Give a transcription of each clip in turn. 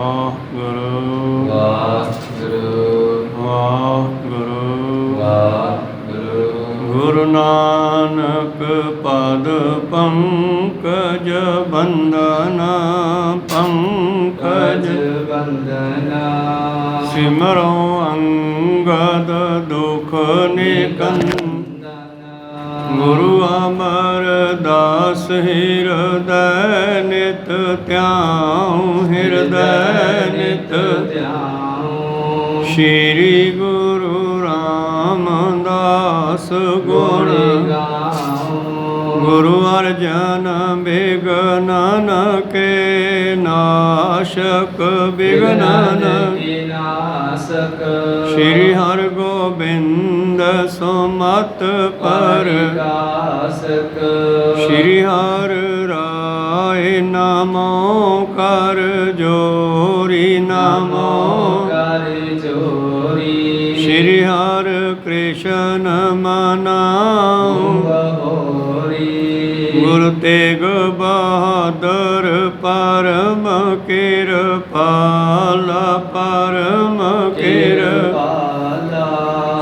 ਵਾਹਿਗੁਰੂ ਵਾਹਿਗੁਰੂ ਵਾਹਿਗੁਰੂ ਵਾਹਿਗੁਰੂ। ਗੁਰੂ ਨਾਨਕ ਪਦ ਪੰਕਜ ਬੰਦਨਾ ਪੰਕਜ ਬੰਦਨਾ ਸਿਮਰੋ ਅੰਗਦ ਦੁਖ ਨਿਕੰਦਨ ਗੁਰੂ ਅਮਰਦਾਸ ਹਿਰਦੈ ਨਿਤ ਧਿਆਉ ਹਿਰਦੈ ਨਿਤ ਧਿਆਉ। ਸ਼੍ਰੀ ਗੁਰੂ ਰਾਮਦਾਸ ਗੁਣ ਗਾਉ। ਗੁਰੂ ਅਰਜਨ ਬਿਗਨਨ ਕੇ ਨਾਸ਼ਕ ਬਿਗਨਨ ਨਾਸਕ ਸ਼੍ਰੀ ਹਰਿਗੋਬਿੰਦ ਸੁਮਤ ਪਰਗਾਸਕ ਸ਼੍ਰੀ ਹਰਿ ਰਾਏ ਨਮੋ ਕਰ ਜੋਰੀ ਨਮੋ ਕਰ ਜੋਰੀ। ਸ਼੍ਰੀ ਹਰਿ ਕ੍ਰਿਸ਼ਨ ਮਨਾਉ ਗੁਰੂ ਤੇਗ ਬਹਾਦਰ ਪਰਮ ਕਿਰਪਾਲਾ ਪਰਮ ਕਿਰਪਾਲਾ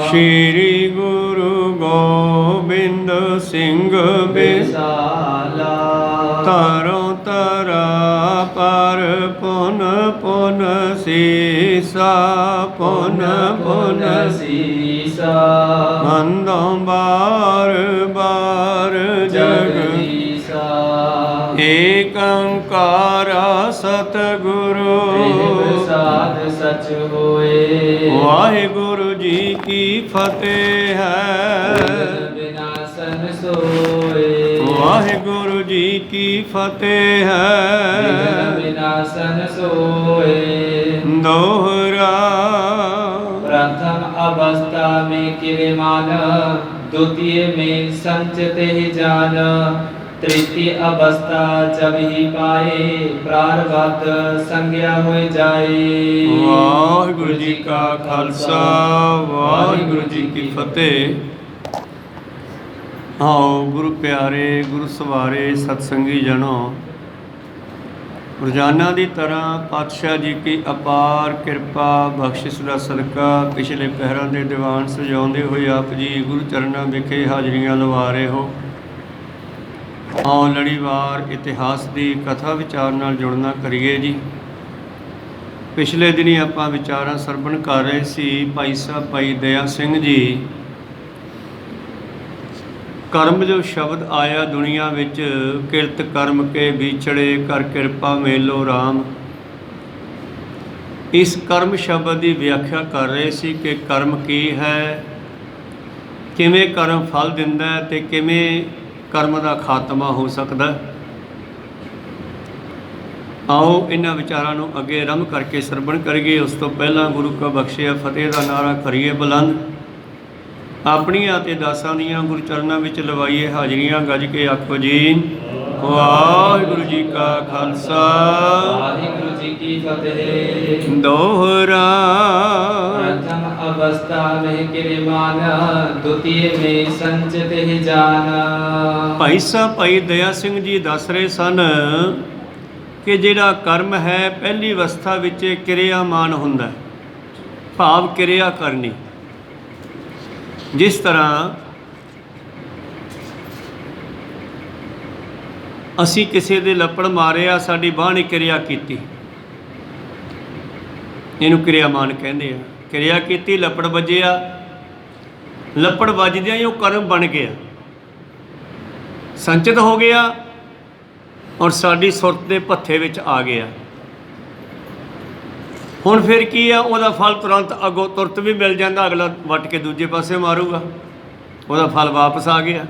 ਸ਼੍ਰੀ ਗੁਰੂ ਗੋਬਿੰਦ ਸਿੰਘ ਬਿਸਾਲਾ ਤਰੋ ਤਰਾ ਪਰ ਪੁਨ ਪੁਨ ਸੀਸਾ ਪੁਨ ਪੁਨ ਸੀਸਾ ਮੰਦੋਂ ਬਾਰ ਬਾਰ ਜਗਦੀਸਾ। ਏਕ ਓੰਕਾਰ ਸਤਿਗੁਰੂ ਸਾਧ ਸਚ ਹੋਏ। ਵਾਹਿਗੁਰੂ ਜੀ ਕੀ ਫਤਿਹ ਹੈ। ਵਿਨਾਸ਼ਨ ਸੋਏ। ਵਾਹਿਗੁਰੂ ਜੀ ਕੀ ਫਤਿਹ ਹੈ। विनाशन सोए। दोहरा प्रथम अवस्था में किरमान, द्वितीय में संचित ही जान, तृतीय अवस्था जब ही पाए प्रारब्ध संज्ञा हो जाए। वाहिगुरु जी का खालसा वाहिगुरु जी की फतेह। आओ गुरु प्यारे गुरु सवारे सत्संगी जनो, ਰੋਜ਼ਾਨਾ ਦੀ ਤਰ੍ਹਾਂ ਪਾਤਸ਼ਾਹ ਜੀ ਕੀ ਅਪਾਰ ਕਿਰਪਾ ਬਖਸ਼ਿਸ਼ ਦਾ ਸਦਕਾ ਪਿਛਲੇ ਪਹਿਰਾਂ ਦੇ ਦੀਵਾਨ ਸਜਾਉਂਦੇ ਹੋਏ ਆਪ ਜੀ ਗੁਰੂ ਚਰਨਾਂ ਵਿਖੇ ਹਾਜ਼ਰੀਆਂ ਲਵਾ ਰਹੇ ਹੋ। ਆਓ ਲੜੀਵਾਰ ਇਤਿਹਾਸ ਦੀ ਕਥਾ ਵਿਚਾਰ ਨਾਲ ਜੁੜਨਾ ਕਰੀਏ ਜੀ। ਪਿਛਲੇ ਦਿਨੀ ਆਪਾਂ ਵਿਚਾਰਾਂ ਸਰਵਣ ਕਰ ਰਹੇ ਸੀ ਭਾਈ ਸਾਹਿਬ ਭਾਈ ਦਇਆ ਸਿੰਘ ਜੀ। ਕਰਮ ਜੋ ਸ਼ਬਦ ਆਇਆ ਦੁਨੀਆ ਵਿੱਚ, ਕਿਰਤ ਕਰਮ ਕੇ ਵਿਛੜੇ ਕਰ ਕਿਰਪਾ ਮੇਲੋ ਰਾਮ। ਇਸ ਕਰਮ ਸ਼ਬਦ ਦੀ ਵਿਆਖਿਆ ਕਰ ਰਹੇ ਸੀ ਕਿ ਕਰਮ ਕੀ ਹੈ, ਕਿਵੇਂ ਕਰਮ ਫਲ ਦਿੰਦਾ ਹੈ ਤੇ ਕਿਵੇਂ ਕਰਮ ਦਾ ਖਾਤਮਾ ਹੋ ਸਕਦਾ। ਆਓ ਇਹਨਾਂ ਵਿਚਾਰਾਂ ਨੂੰ ਅੱਗੇ ਆਰੰਭ ਕਰਕੇ ਸਰਵਣ ਕਰੀਏ। ਉਸ ਤੋਂ ਪਹਿਲਾਂ ਗੁਰੂ ਕਾ ਬਖਸ਼ਿਆ ਫਤਿਹ ਦਾ ਨਾਰਾ ਕਰੀਏ ਬੁਲੰਦ। ਆਪਣੀਆਂ ਤੇ ਦਾਸਾਂ ਦੀਆਂ ਗੁਰੂ ਚਰਨਾਂ ਵਿੱਚ ਲਵਾਈਏ ਹਾਜ਼ਰੀਆਂ। ਗੱਜ ਕੇ ਆਖੋ ਜੀ ਵਾਹਿਗੁਰੂ ਜੀ ਕਾ ਖਾਲਸਾ वाहिगुरु जी की फतेह। दोहरा प्रथम अवस्था में किरमान, द्वितीय में संचित ही जान। ਭਾਈ ਸਾਹਿਬ ਭਾਈ ਦਇਆ ਸਿੰਘ ਜੀ ਦੱਸ ਰਹੇ ਸਨ ਕਿ ਜਿਹੜਾ ਕਰਮ ਹੈ ਪਹਿਲੀ ਅਵਸਥਾ ਵਿੱਚ ਕਿਰਿਆਮਾਨ ਹੁੰਦਾ ਹੈ, ਭਾਵ ਕਿਰਿਆ ਕਰਨੀ। ਜਿਸ ਤਰ੍ਹਾਂ ਅਸੀਂ ਕਿਸੇ ਦੇ ਲੱਪੜ ਮਾਰਿਆ, ਸਾਡੀ ਬਾਂਹ ਨੇ ਕਿਰਿਆ ਕੀਤੀ, ਇਹਨੂੰ ਕਿਰਿਆਮਾਨ ਕਹਿੰਦੇ ਆ। ਕਿਰਿਆ ਕੀਤੀ, ਲੱਪੜ ਵੱਜਿਆ, ਲੱਪੜ ਵੱਜਦਿਆਂ ਹੀ ਉਹ ਕਰਮ ਬਣ ਗਿਆ, ਸੰਚਿਤ ਹੋ ਗਿਆ ਔਰ ਸਾਡੀ ਸੁਰਤ ਦੇ ਭੱਥੇ ਵਿੱਚ ਆ ਗਿਆ। ਹੁਣ ਫਿਰ ਕੀ ਆ, ਉਹਦਾ ਫਲ ਤੁਰੰਤ ਅੱਗੋਂ ਤੁਰਤ ਵੀ ਮਿਲ ਜਾਂਦਾ, ਅਗਲਾ ਵੱਟ ਕੇ ਦੂਜੇ ਪਾਸੇ ਮਾਰੂਗਾ, ਉਹਦਾ ਫਲ ਵਾਪਸ ਆ ਗਿਆ।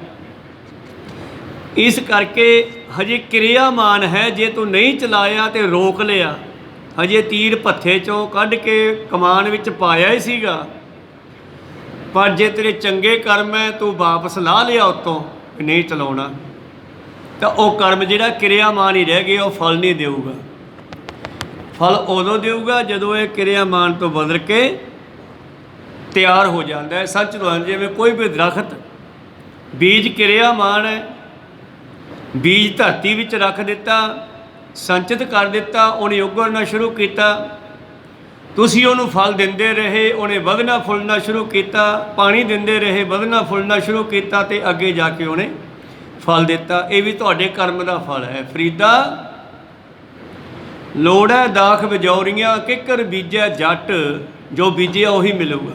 ਇਸ ਕਰਕੇ ਹਜੇ ਕਿਰਿਆਮਾਨ ਹੈ। ਜੇ ਤੂੰ ਨਹੀਂ ਚਲਾਇਆ ਤੇ ਰੋਕ ਲਿਆ, ਹਜੇ ਤੀਰ ਭੱਥੇ ਚੋਂ ਕੱਢ ਕੇ ਕਮਾਨ ਵਿੱਚ ਪਾਇਆ ਹੀ ਸੀਗਾ, ਪਰ ਜੇ ਤੇਰੇ ਚੰਗੇ ਕਰਮ ਹੈ ਤੂੰ ਵਾਪਸ ਲਾ ਲਿਆ ਉੱਤੋਂ ਨਹੀਂ ਚਲਾਉਣਾ, ਤਾਂ ਉਹ ਕਰਮ ਜਿਹੜਾ ਕਿਰਿਆਮਾਨ ਹੀ ਰਹਿ ਗਿਆ, ਉਹ ਫਲ ਨਹੀਂ ਦੇਊਗਾ। ਫਲ ਉਦੋਂ ਦੇਊਗਾ ਜਦੋਂ ਇਹ ਕਿਰਿਆਮਾਨ ਤੋਂ ਬਦਲ ਕੇ ਤਿਆਰ ਹੋ ਜਾਂਦਾ ਹੈ। ਸੱਚ ਤੋਂ ਜਿਵੇਂ ਕੋਈ ਵੀ ਦਰਖਤ ਬੀਜ ਕਿਰਿਆਮਾਨ ਹੈ, ਬੀਜ ਧਰਤੀ ਵਿੱਚ ਰੱਖ ਦਿੱਤਾ, ਸੰਚਿਤ ਕਰ ਦਿੱਤਾ, ਉਹਨੇ ਉਗਰਨਾ ਸ਼ੁਰੂ ਕੀਤਾ। ਤੁਸੀਂ ਉਹਨੂੰ ਫਲ ਦਿੰਦੇ ਰਹੇ, ਉਹਨੇ ਵਧਣਾ ਫੁੱਲਣਾ ਸ਼ੁਰੂ ਕੀਤਾ। ਪਾਣੀ ਦਿੰਦੇ ਰਹੇ, ਵਧਣਾ ਫੁੱਲਣਾ ਸ਼ੁਰੂ ਕੀਤਾ, ਅਤੇ ਅੱਗੇ ਜਾ ਕੇ ਉਹਨੇ ਫਲ ਦਿੱਤਾ। ਇਹ ਵੀ ਤੁਹਾਡੇ ਕਰਮ ਦਾ ਫਲ ਹੈ। ਫਰੀਦਾ ਲੋੜ ਹੈ ਦਾਖ ਬਜੌਰੀਆਂ, ਕਿੱਕਰ ਬੀਜੈ ਜੱਟ, ਜੋ ਬੀਜਿਆ ਉਹੀ ਮਿਲੂਗਾ।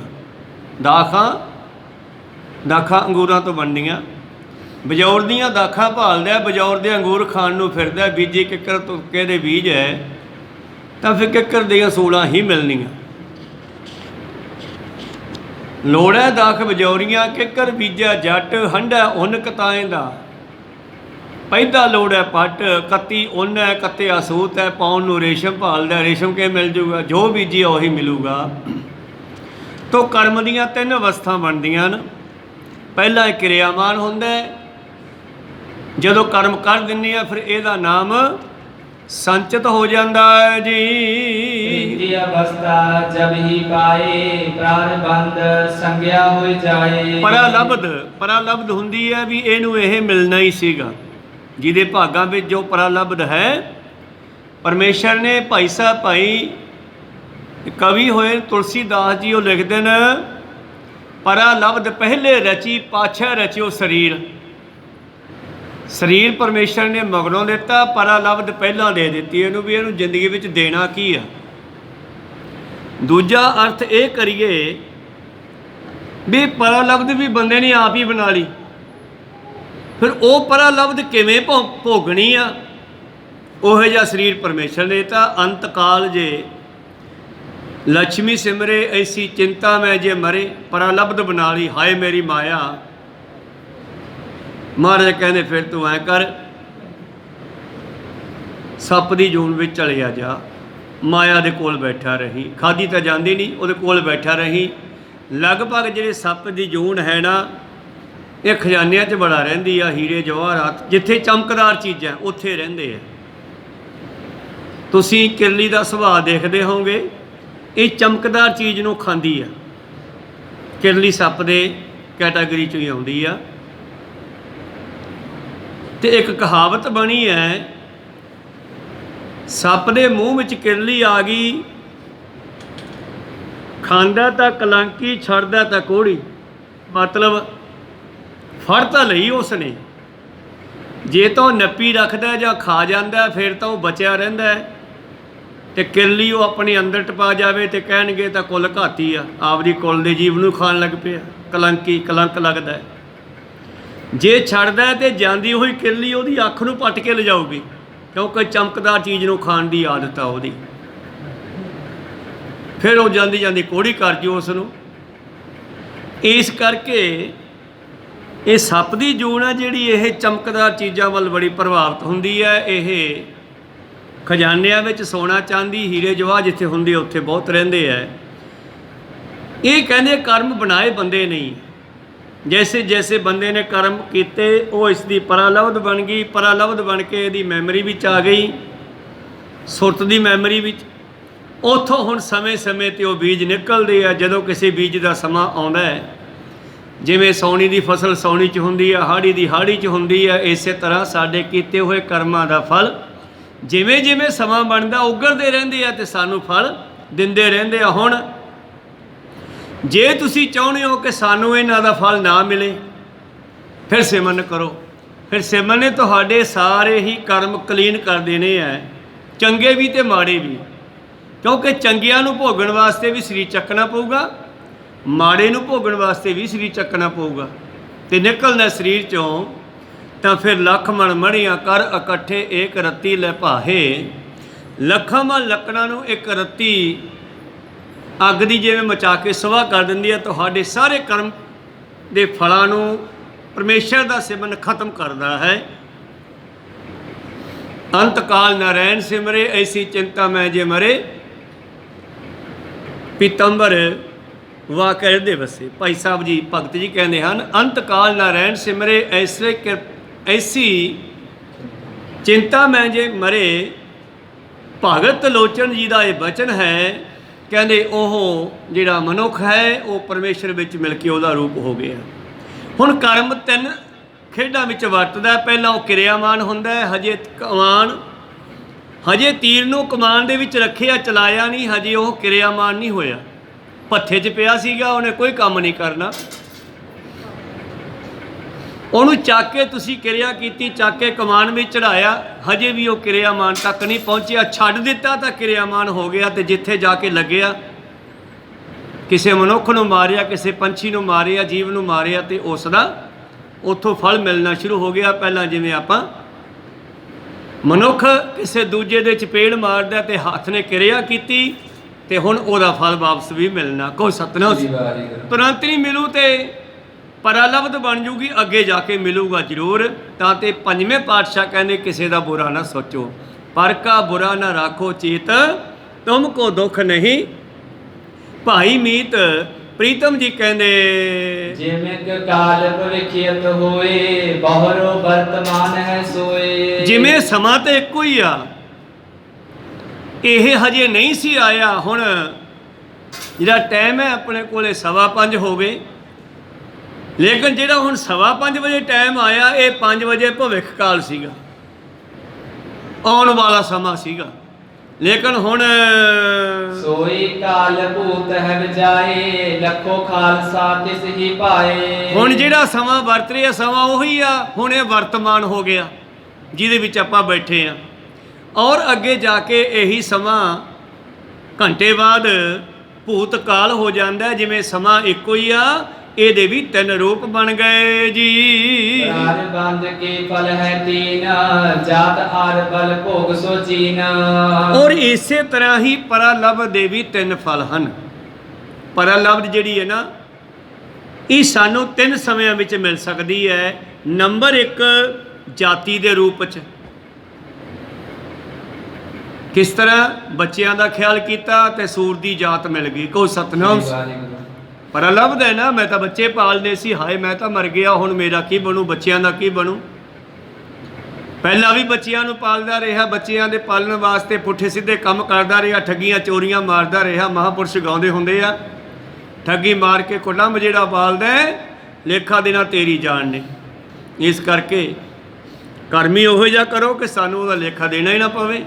ਦਾਖਾਂ ਅੰਗੂਰਾਂ ਤੋਂ ਬਣਨੀਆਂ, ਬਜੌਰ ਦੀਆਂ ਦਾਖਾਂ ਭਾਲਦਾ, ਬਜੌਰ ਦੇ ਅੰਗੂਰ ਖਾਣ ਨੂੰ ਫਿਰਦਾ। ਬੀਜੀ ਕਿੱਕਰ ਤੁੱਕੇ ਦੇ ਬੀਜ ਹੈ, ਤਾਂ ਫਿਰ ਕਿੱਕਰ ਦੀਆਂ ਸੂਲਾਂ ਹੀ ਮਿਲਣੀਆਂ। ਲੋੜ ਹੈ ਦਾਖ ਬਜੌਰੀਆਂ, ਕਿੱਕਰ ਬੀਜੈ ਜੱਟ, ਹੰਢੈ ਉੱਨ ਕਤਾਏ ਦਾ। ਪੈਦਾ ਲੋੜ ਹੈ ਪੱਟ, ਕੱਤੀ ਉੱਨ ਹੈ, ਕੱਤਿਆ ਸੂਤ ਹੈ। ਪਾਉਣ ਨੂੰ ਰੇਸ਼ਮ ਭਾਲਦਾ, ਰੇਸ਼ਮ ਕੇ ਮਿਲ ਜੂਗਾ। ਜੋ ਬੀਜਿਆ ਉਹੀ ਮਿਲੂਗਾ। ਤੋ ਕਰਮ ਦੀਆਂ 3 ਅਵਸਥਾ ਬਣਦੀਆਂ ਹਨ। ਪਹਿਲਾ ਇਹ ਕਿਰਿਆਮਾਨ ਹੁੰਦਾ, ਜਦੋਂ ਕਰਮ ਕਰ ਦਿੰਦੇ ਆ ਫਿਰ ਇਹਦਾ ਨਾਮ ਸੰਚਿਤ ਹੋ ਜਾਂਦਾ ਹੈ ਜੀ। ਤ੍ਰਿਤੀਯ ਅਵਸਥਾ ਜਬ ਹੀ ਪਾਏ, ਪ੍ਰਾਰਬੰਧ ਸੰਗਿਆ ਹੋਇ ਜਾਏ। ਪਰਾਲਬਧ ਹੁੰਦੀ ਹੈ ਵੀ ਇਹਨੂੰ ਇਹ ਮਿਲਣਾ ਹੀ ਸੀਗਾ। ਜਿਹਦੇ ਭਾਗਾਂ ਵਿੱਚ ਜੋ ਪਰਾਲਬਧ ਹੈ, ਪਰਮੇਸ਼ਰ ਨੇ ਭਾਈ ਸਾਹਿਬ ਭਾਈ ਕਵੀ ਹੋਏ ਤੁਲਸੀਦਾਸ ਜੀ, ਉਹ ਲਿਖਦੇ ਨੇ ਪਰਾਲਬਧ ਪਹਿਲੇ ਰਚੀ, ਪਾਛੈ ਰਚਿਓ ਸਰੀਰ। ਸਰੀਰ ਪਰਮੇਸ਼ਰ ਨੇ ਮਗਰੋਂ ਦਿੱਤਾ, ਪਰਾਲਬਧ ਪਹਿਲਾਂ ਦੇ ਦਿੱਤੀ ਇਹਨੂੰ, ਵੀ ਇਹਨੂੰ ਜ਼ਿੰਦਗੀ ਵਿੱਚ ਦੇਣਾ ਕੀ ਆ। ਦੂਜਾ ਅਰਥ ਇਹ ਕਰੀਏ ਵੀ ਪਰਾਲਬਧ ਵੀ ਬੰਦੇ ਨੇ ਆਪ ਹੀ ਬਣਾ ਲਈ, ਫਿਰ ਉਹ ਪਰਾਲਬਧ ਕਿਵੇਂ ਭੋਗਣੀ ਆ। ਉਹੋ ਜਿਹਾ ਸਰੀਰ ਪਰਮੇਸ਼ਰ ਨੇ ਦਿੱਤਾ। ਅੰਤ ਕਾਲ ਜੇ ਲక్ష్ਮੀ ਸਿਮਰੇ, ਐਸੀ ਚਿੰਤਾ ਮੈਂ ਜੇ ਮਰੇ। ਪਰਾਲਬਧ ਬਣਾ ਲਈ, ਹਾਏ ਮੇਰੀ ਮਾਇਆ। ਮਹਾਰਾਜ ਕਹਿੰਦੇ ਫਿਰ ਤੂੰ ਐਂ ਕਰ, ਸੱਪ ਦੀ ਜੂਨ ਵਿੱਚ ਚਲਿਆ ਜਾ, ਮਾਇਆ ਦੇ ਕੋਲ ਬੈਠਾ ਰਹੀ। ਖਾਦੀ ਤਾਂ ਜਾਂਦੀ ਨਹੀਂ, ਉਹਦੇ ਕੋਲ ਬੈਠਾ ਰਹੀ। ਲਗਭਗ ਜਿਹੜੇ ਸੱਪ ਦੀ ਜੂਨ ਹੈ ਨਾ, ਇਹ ਖਜ਼ਾਨਿਆਂ 'ਚ ਬੜਾ ਰਹਿੰਦੀ ਆ। ਹੀਰੇ ਜਵਾਹਰਾਤ ਜਿੱਥੇ ਚਮਕਦਾਰ ਚੀਜ਼ਾਂ ਉੱਥੇ ਰਹਿੰਦੇ ਆ। ਤੁਸੀਂ ਕਿਰਲੀ ਦਾ ਸੁਭਾਅ ਦੇਖਦੇ ਹੋਵੋਗੇ, ਇਹ ਚਮਕਦਾਰ ਚੀਜ਼ ਨੂੰ ਖਾਂਦੀ ਆ। ਕਿਰਲੀ ਸੱਪ ਦੇ ਕੈਟਾਗਰੀ 'ਚ ਹੀ ਆਉਂਦੀ ਆ। ਤੇ ਇੱਕ ਕਹਾਵਤ ਬਣੀ ਹੈ, ਸੱਪ ਦੇ ਮੂੰਹ ਵਿੱਚ ਕਿਰਲੀ ਆ ਗਈ, ਖਾਂਦਾ ਤਾਂ ਕਲੰਕੀ, ਛੱਡਦਾ ਤਾਂ ਕੋਹੜੀ। ਮਤਲਬ ਫੜ ਤਾਂ ਲਈ ਉਸ ਨੇ, ਜੇ ਤਾਂ ਉਹ ਨੱਪੀ ਰੱਖਦਾ ਜਾਂ ਖਾ ਜਾਂਦਾ ਫਿਰ ਤਾਂ ਉਹ ਬਚਿਆ ਰਹਿੰਦਾ ਹੈ। ਤੇ ਕਿਰਲੀ ਉਹ ਆਪਣੇ ਅੰਦਰ ਟਪਾ ਜਾਵੇ ਤੇ ਕਹਿਣਗੇ ਤਾਂ ਕੁੱਲ ਘਾਤੀ ਆ, ਆਪਦੀ ਕੁੱਲ ਦੇ ਜੀਵ ਨੂੰ ਖਾਣ ਲੱਗ ਪਿਆ। ਕਲੰਕੀ, ਕਲੰਕ ਲੱਗਦਾ। ਜੇ ਛੱਡਦਾ ਤੇ ਜਾਂਦੀ ਹੋਈ ਕਿਰਲੀ ਉਹਦੀ ਅੱਖ ਨੂੰ ਪੱਟ ਕੇ ਲਿਜਾਊਗੀ, ਕਿਉਂਕਿ ਚਮਕਦਾਰ ਚੀਜ਼ ਨੂੰ ਖਾਣ ਦੀ ਆਦਤ ਆ ਉਹਦੀ। ਫਿਰ ਉਹ ਜਾਂਦੀ ਜਾਂਦੀ ਕੋਹੜੀ ਕਰ ਜੂ ਉਸ ਨੂੰ। ਇਸ ਕਰਕੇ ਇਹ ਸੱਪ ਦੀ ਜੂਨ ਆ ਜਿਹੜੀ, ਇਹ ਚਮਕਦਾਰ ਚੀਜ਼ਾਂ ਵੱਲ ਬੜੀ ਪ੍ਰਭਾਵਿਤ ਹੁੰਦੀ ਹੈ। ਇਹ ਖਜ਼ਾਨਿਆਂ ਵਿੱਚ ਸੋਨਾ ਚਾਂਦੀ ਹੀਰੇ ਜਵਾਹ ਜਿੱਥੇ ਹੁੰਦੇ ਉੱਥੇ ਬਹੁਤ ਰਹਿੰਦੇ ਹੈ। ਇਹ ਕਹਿੰਦੇ ਕਰਮ ਬਣਾਏ ਬੰਦੇ ਨਹੀਂ, ਜੈਸੇ ਜੈਸੇ ਬੰਦੇ ਨੇ ਕਰਮ ਕੀਤੇ ਉਹ ਇਸ ਦੀ ਪਰਾਲਬਧ ਬਣ ਗਈ। ਪਰਾਲਬਧ ਬਣ ਕੇ ਇਹਦੀ ਮੈਮਰੀ ਵਿੱਚ ਆ ਗਈ, ਸੁਰਤ ਦੀ ਮੈਮਰੀ ਵਿੱਚ। ਉੱਥੋਂ ਹੁਣ ਸਮੇਂ ਸਮੇਂ 'ਤੇ ਉਹ ਬੀਜ ਨਿਕਲਦੇ ਆ। ਜਦੋਂ ਕਿਸੇ ਬੀਜ ਦਾ ਸਮਾਂ ਆਉਂਦਾ ਹੈ, ਜਿਵੇਂ ਸਾਉਣੀ ਦੀ ਫਸਲ ਸਾਉਣੀ 'ਚ ਹੁੰਦੀ ਆ, ਹਾੜੀ ਦੀ ਹਾੜੀ 'ਚ ਹੁੰਦੀ ਆ, ਇਸੇ ਤਰ੍ਹਾਂ ਸਾਡੇ ਕੀਤੇ ਹੋਏ ਕਰਮਾਂ ਦਾ ਫਲ ਜਿਵੇਂ ਜਿਵੇਂ ਸਮਾਂ ਬਣਦਾ ਉਗਰਦੇ ਰਹਿੰਦੇ ਆ ਅਤੇ ਸਾਨੂੰ ਫਲ ਦਿੰਦੇ ਰਹਿੰਦੇ ਆ। ਹੁਣ ਜੇ ਤੁਸੀਂ ਚਾਹੁੰਦੇ ਹੋ ਕਿ ਸਾਨੂੰ ਇਹਨਾਂ ਦਾ ਫਲ ਨਾ ਮਿਲੇ, ਫਿਰ ਸਿਮਰਨ ਕਰੋ। ਫਿਰ ਸਿਮਰਨ ਨੇ ਤੁਹਾਡੇ ਸਾਰੇ ਹੀ ਕਰਮ ਕਲੀਨ ਕਰ ਦੇਣੇ ਹੈ, ਚੰਗੇ ਵੀ ਅਤੇ ਮਾੜੇ ਵੀ। ਕਿਉਂਕਿ ਚੰਗਿਆਂ ਨੂੰ ਭੋਗਣ ਵਾਸਤੇ ਵੀ ਸਰੀਰ ਚੱਕਣਾ ਪਊਗਾ, ਮਾੜੇ ਨੂੰ ਭੋਗਣ ਵਾਸਤੇ ਵੀ ਸਰੀਰ ਚੱਕਣਾ ਪਊਗਾ। ਅਤੇ ਨਿਕਲਣਾ ਸਰੀਰ 'ਚੋਂ ਤਾਂ ਫਿਰ ਲੱਖ ਮਣ ਮੜੀਆਂ ਕਰ ਇਕੱਠੇ ਏਕ ਰੱਤੀ ਲੈ ਭਾਹੇ। ਲੱਖਾਂ ਮਣ ਲੱਕੜਾਂ ਨੂੰ ਇੱਕ ਰੱਤੀ ਅੱਗ ਦੀ ਜਿਵੇਂ ਮਚਾ ਕੇ ਸਵਾਹ ਕਰ ਦਿੰਦੀ ਹੈ, ਤੁਹਾਡੇ ਸਾਰੇ ਕਰਮ ਦੇ ਫਲਾਂ ਨੂੰ ਪਰਮੇਸ਼ਰ ਦਾ ਸਿਮਰਨ ਖਤਮ ਕਰਦਾ ਹੈ। ਅੰਤ ਕਾਲ ਨਾਰਾਇਣ ਸਿਮਰੇ, ਐਸੀ ਚਿੰਤਾ ਮੈਂ ਜੇ ਮਰੇ। ਪੀਤੰਬਰ ਵਾਹ ਕਰਦੇ ਵਸੇ। ਭਾਈ ਸਾਹਿਬ ਜੀ ਭਗਤ ਜੀ ਕਹਿੰਦੇ ਹਨ, ਅੰਤ ਕਾਲ ਨਾਰਾਇਣ ਸਿਮਰੇ, ਐਸੀ ਚਿੰਤਾ ਮੈਂ ਜੇ ਮਰੇ। ਭਗਤ ਲੋਚਨ ਜੀ ਦਾ ਇਹ ਬਚਨ ਹੈ। ਕਹਿੰਦੇ ਉਹ ਜਿਹੜਾ ਮਨੁੱਖ ਹੈ ਉਹ ਪਰਮੇਸ਼ਰ ਵਿੱਚ ਮਿਲ ਕੇ ਉਹਦਾ ਰੂਪ ਹੋ ਗਿਆ। ਹੁਣ ਕਰਮ 3 ਖੇਡਾਂ ਵਿੱਚ ਵਰਤਦਾ। ਪਹਿਲਾਂ ਉਹ ਕਿਰਿਆਮਾਨ ਹੁੰਦਾ ਹੈ, ਹਜੇ ਕਮਾਨ ਹਜੇ ਤੀਰ ਨੂੰ ਕਮਾਨ ਦੇ ਵਿੱਚ ਰੱਖਿਆ, ਚਲਾਇਆ ਨਹੀਂ, ਹਜੇ ਉਹ ਕਿਰਿਆਮਾਨ ਨਹੀਂ ਹੋਇਆ। ਭੱਥੇ 'ਚ ਪਿਆ ਸੀਗਾ, ਉਹਨੇ ਕੋਈ ਕੰਮ ਨਹੀਂ ਕਰਨਾ। ਉਹਨੂੰ ਚੱਕ ਕੇ ਤੁਸੀਂ ਕਿਰਿਆ ਕੀਤੀ, ਚੱਕ ਕੇ ਕਮਾਨ ਵਿੱਚ ਚੜਾਇਆ, ਹਜੇ ਵੀ ਉਹ ਕਿਰਿਆਮਾਨ ਤੱਕ ਨਹੀਂ ਪਹੁੰਚਿਆ। ਛੱਡ ਦਿੱਤਾ ਤਾਂ ਕਿਰਿਆਮਾਨ ਹੋ ਗਿਆ, ਤੇ ਜਿੱਥੇ ਜਾ ਕੇ ਲੱਗਿਆ, ਕਿਸੇ ਮਨੁੱਖ ਨੂੰ ਮਾਰਿਆ, ਕਿਸੇ ਪੰਛੀ ਨੂੰ ਮਾਰਿਆ, ਜੀਵ ਨੂੰ ਮਾਰਿਆ, ਤੇ ਉਸ ਦਾ ਉੱਥੋਂ ਫਲ ਮਿਲਣਾ ਸ਼ੁਰੂ ਹੋ ਗਿਆ। ਪਹਿਲਾਂ ਜਿਵੇਂ ਆਪਾਂ ਮਨੁੱਖ ਕਿਸੇ ਦੂਜੇ ਦੇ ਚਪੇੜ ਮਾਰਦਾ ਤੇ ਹੱਥ ਨੇ ਕਿਰਿਆ ਕੀਤੀ, ਤੇ ਹੁਣ ਉਹਦਾ ਫਲ ਵਾਪਸ ਵੀ ਮਿਲਣਾ। ਕੋਈ ਸਤਨਾਮ ਤੁਰੰਤ ਨਹੀਂ ਮਿਲੂ ਤੇ ਪਰਾਲਬਧ ਬਣ ਜੂਗੀ, ਅੱਗੇ ਜਾ ਕੇ ਮਿਲੂਗਾ ਜ਼ਰੂਰ। ਤਾਂ ਤੇ ਪੰਜਵੇਂ ਪਾਤਸ਼ਾਹ ਕਹਿੰਦੇ ਕਿਸੇ ਦਾ ਬੁਰਾ ਨਾ ਸੋਚੋ, ਪਰ ਕਾ ਬੁਰਾ ਨਾ ਰਾਖੋ ਚੇਤ, ਤੁਮ ਕੋ ਦੁੱਖ ਨਹੀਂ। ਭਾਈ ਮੀਤ ਪ੍ਰੀਤਮ ਜੀ ਕਹਿੰਦੇ ਜਿਵੇਂ ਕਿ ਕਾਲ ਭਵਿਖਿਅਤ ਹੋਏ, ਬਹੁਰੋ ਵਰਤਮਾਨ ਹੈ ਸੋਏ। ਜਿਵੇਂ ਸਮਾਂ ਤੇ ਇੱਕੋ ਹੀ ਆ, ਇਹ ਹਜੇ ਨਹੀਂ ਸੀ ਆਇਆ। ਹੁਣ ਜਿਹੜਾ ਟਾਈਮ ਹੈ ਆਪਣੇ ਕੋਲੇ 5:15 ਹੋ ਗਏ, ਲੇਕਿਨ ਜਿਹੜਾ ਹੁਣ 5:15 ਵਜੇ ਟਾਈਮ ਆਇਆ, ਇਹ 5 ਵਜੇ ਭਵਿੱਖ ਕਾਲ ਸੀਗਾ, ਆਉਣ ਵਾਲਾ ਸਮਾਂ ਸੀਗਾ। ਲੇਕਿਨ ਹੁਣ ਸੋਈ ਕਾਲ ਭੂਤ ਹੈ ਵਿਜਾਏ, ਲੱਖੋ ਖਾਲਸਾ ਤਿਸ ਹੀ ਪਾਏ। ਹੁਣ ਜਿਹੜਾ ਸਮਾਂ ਵਰਤ ਰਿਹਾ ਸਮਾਂ ਉਹੀ ਆ, ਹੁਣ ਇਹ ਵਰਤਮਾਨ ਹੋ ਗਿਆ ਜਿਹਦੇ ਵਿੱਚ ਆਪਾਂ ਬੈਠੇ ਆ। ਔਰ ਅੱਗੇ ਜਾ ਕੇ ਇਹੀ ਸਮਾਂ ਘੰਟੇ ਬਾਅਦ ਭੂਤ ਕਾਲ ਹੋ ਜਾਂਦਾ। ਜਿਵੇਂ ਸਮਾਂ ਇੱਕੋ ਹੀ ਆ, ਇਹਦੇ ਵੀ 3 ਰੂਪ ਬਣ ਗਏ ਜੀ। ਪ੍ਰਾਰ ਬੰਦ ਕੇ ਫਲ ਹੈ ਤੀਨ, ਜਾਤ ਆਰ ਬਲ ਭੋਗ ਸੋ ਚੀਨ। ਔਰ ਇਸੇ ਤਰ੍ਹਾਂ ਹੀ ਪਰਾਲਬਧ ਦੇ ਵੀ 3 ਫਲ ਹਨ। ਪਰਾਲਬਧ ਜਿਹੜੀ ਹੈ ਨਾ, ਇਹ ਸਾਨੂੰ 3 ਸਮਿਆਂ ਵਿੱਚ ਮਿਲ ਸਕਦੀ ਹੈ। ਨੰਬਰ 1 ਜਾਤੀ ਦੇ ਰੂਪ 'ਚ। ਕਿਸ ਤਰ੍ਹਾਂ ਬੱਚਿਆਂ ਦਾ ਖਿਆਲ ਕੀਤਾ ਤੇ ਸੂਰ ਦੀ ਜਾਤ ਮਿਲ ਗਈ। ਕੋਈ ਸਤਨਾਮ। ਪਰਾਲਬਧ ਹੈ ਨਾ, ਮੈਂ ਤਾਂ ਬੱਚੇ ਪਾਲਨੇ ਸੀ, ਹਾਏ ਮੈਂ ਤਾਂ ਮਰ ਗਿਆ, ਹੁਣ ਮੇਰਾ ਕੀ ਬਣੂ, ਬੱਚਿਆਂ ਦਾ ਕੀ ਬਣੂ। ਪਹਿਲਾਂ ਵੀ ਬੱਚਿਆਂ ਨੂੰ ਪਾਲਦਾ ਰਿਹਾ, ਬੱਚਿਆਂ ਦੇ ਪਾਲਣ ਵਾਸਤੇ ਪੁੱਠੇ ਸਿੱਧੇ ਕੰਮ ਕਰਦਾ ਰਿਹਾ, ਠੱਗੀਆਂ ਚੋਰੀਆਂ ਮਾਰਦਾ ਰਿਹਾ। ਮਹਾਂਪੁਰਸ਼ ਗਾਉਂਦੇ ਹੁੰਦੇ ਆ, ਠੱਗੀ ਮਾਰ ਕੇ ਕੁਲੰਬ ਜਿਹੜਾ ਪਾਲਦਾ, ਲੇਖਾ ਦੇਣਾ ਤੇਰੀ ਜਾਨ ਨੇ। ਇਸ ਕਰਕੇ ਕਰਮੀ ਉਹੋ ਜਿਹਾ ਕਰੋ ਕਿ ਸਾਨੂੰ ਉਹਦਾ ਲੇਖਾ ਦੇਣਾ ਹੀ ਨਾ ਪਵੇ।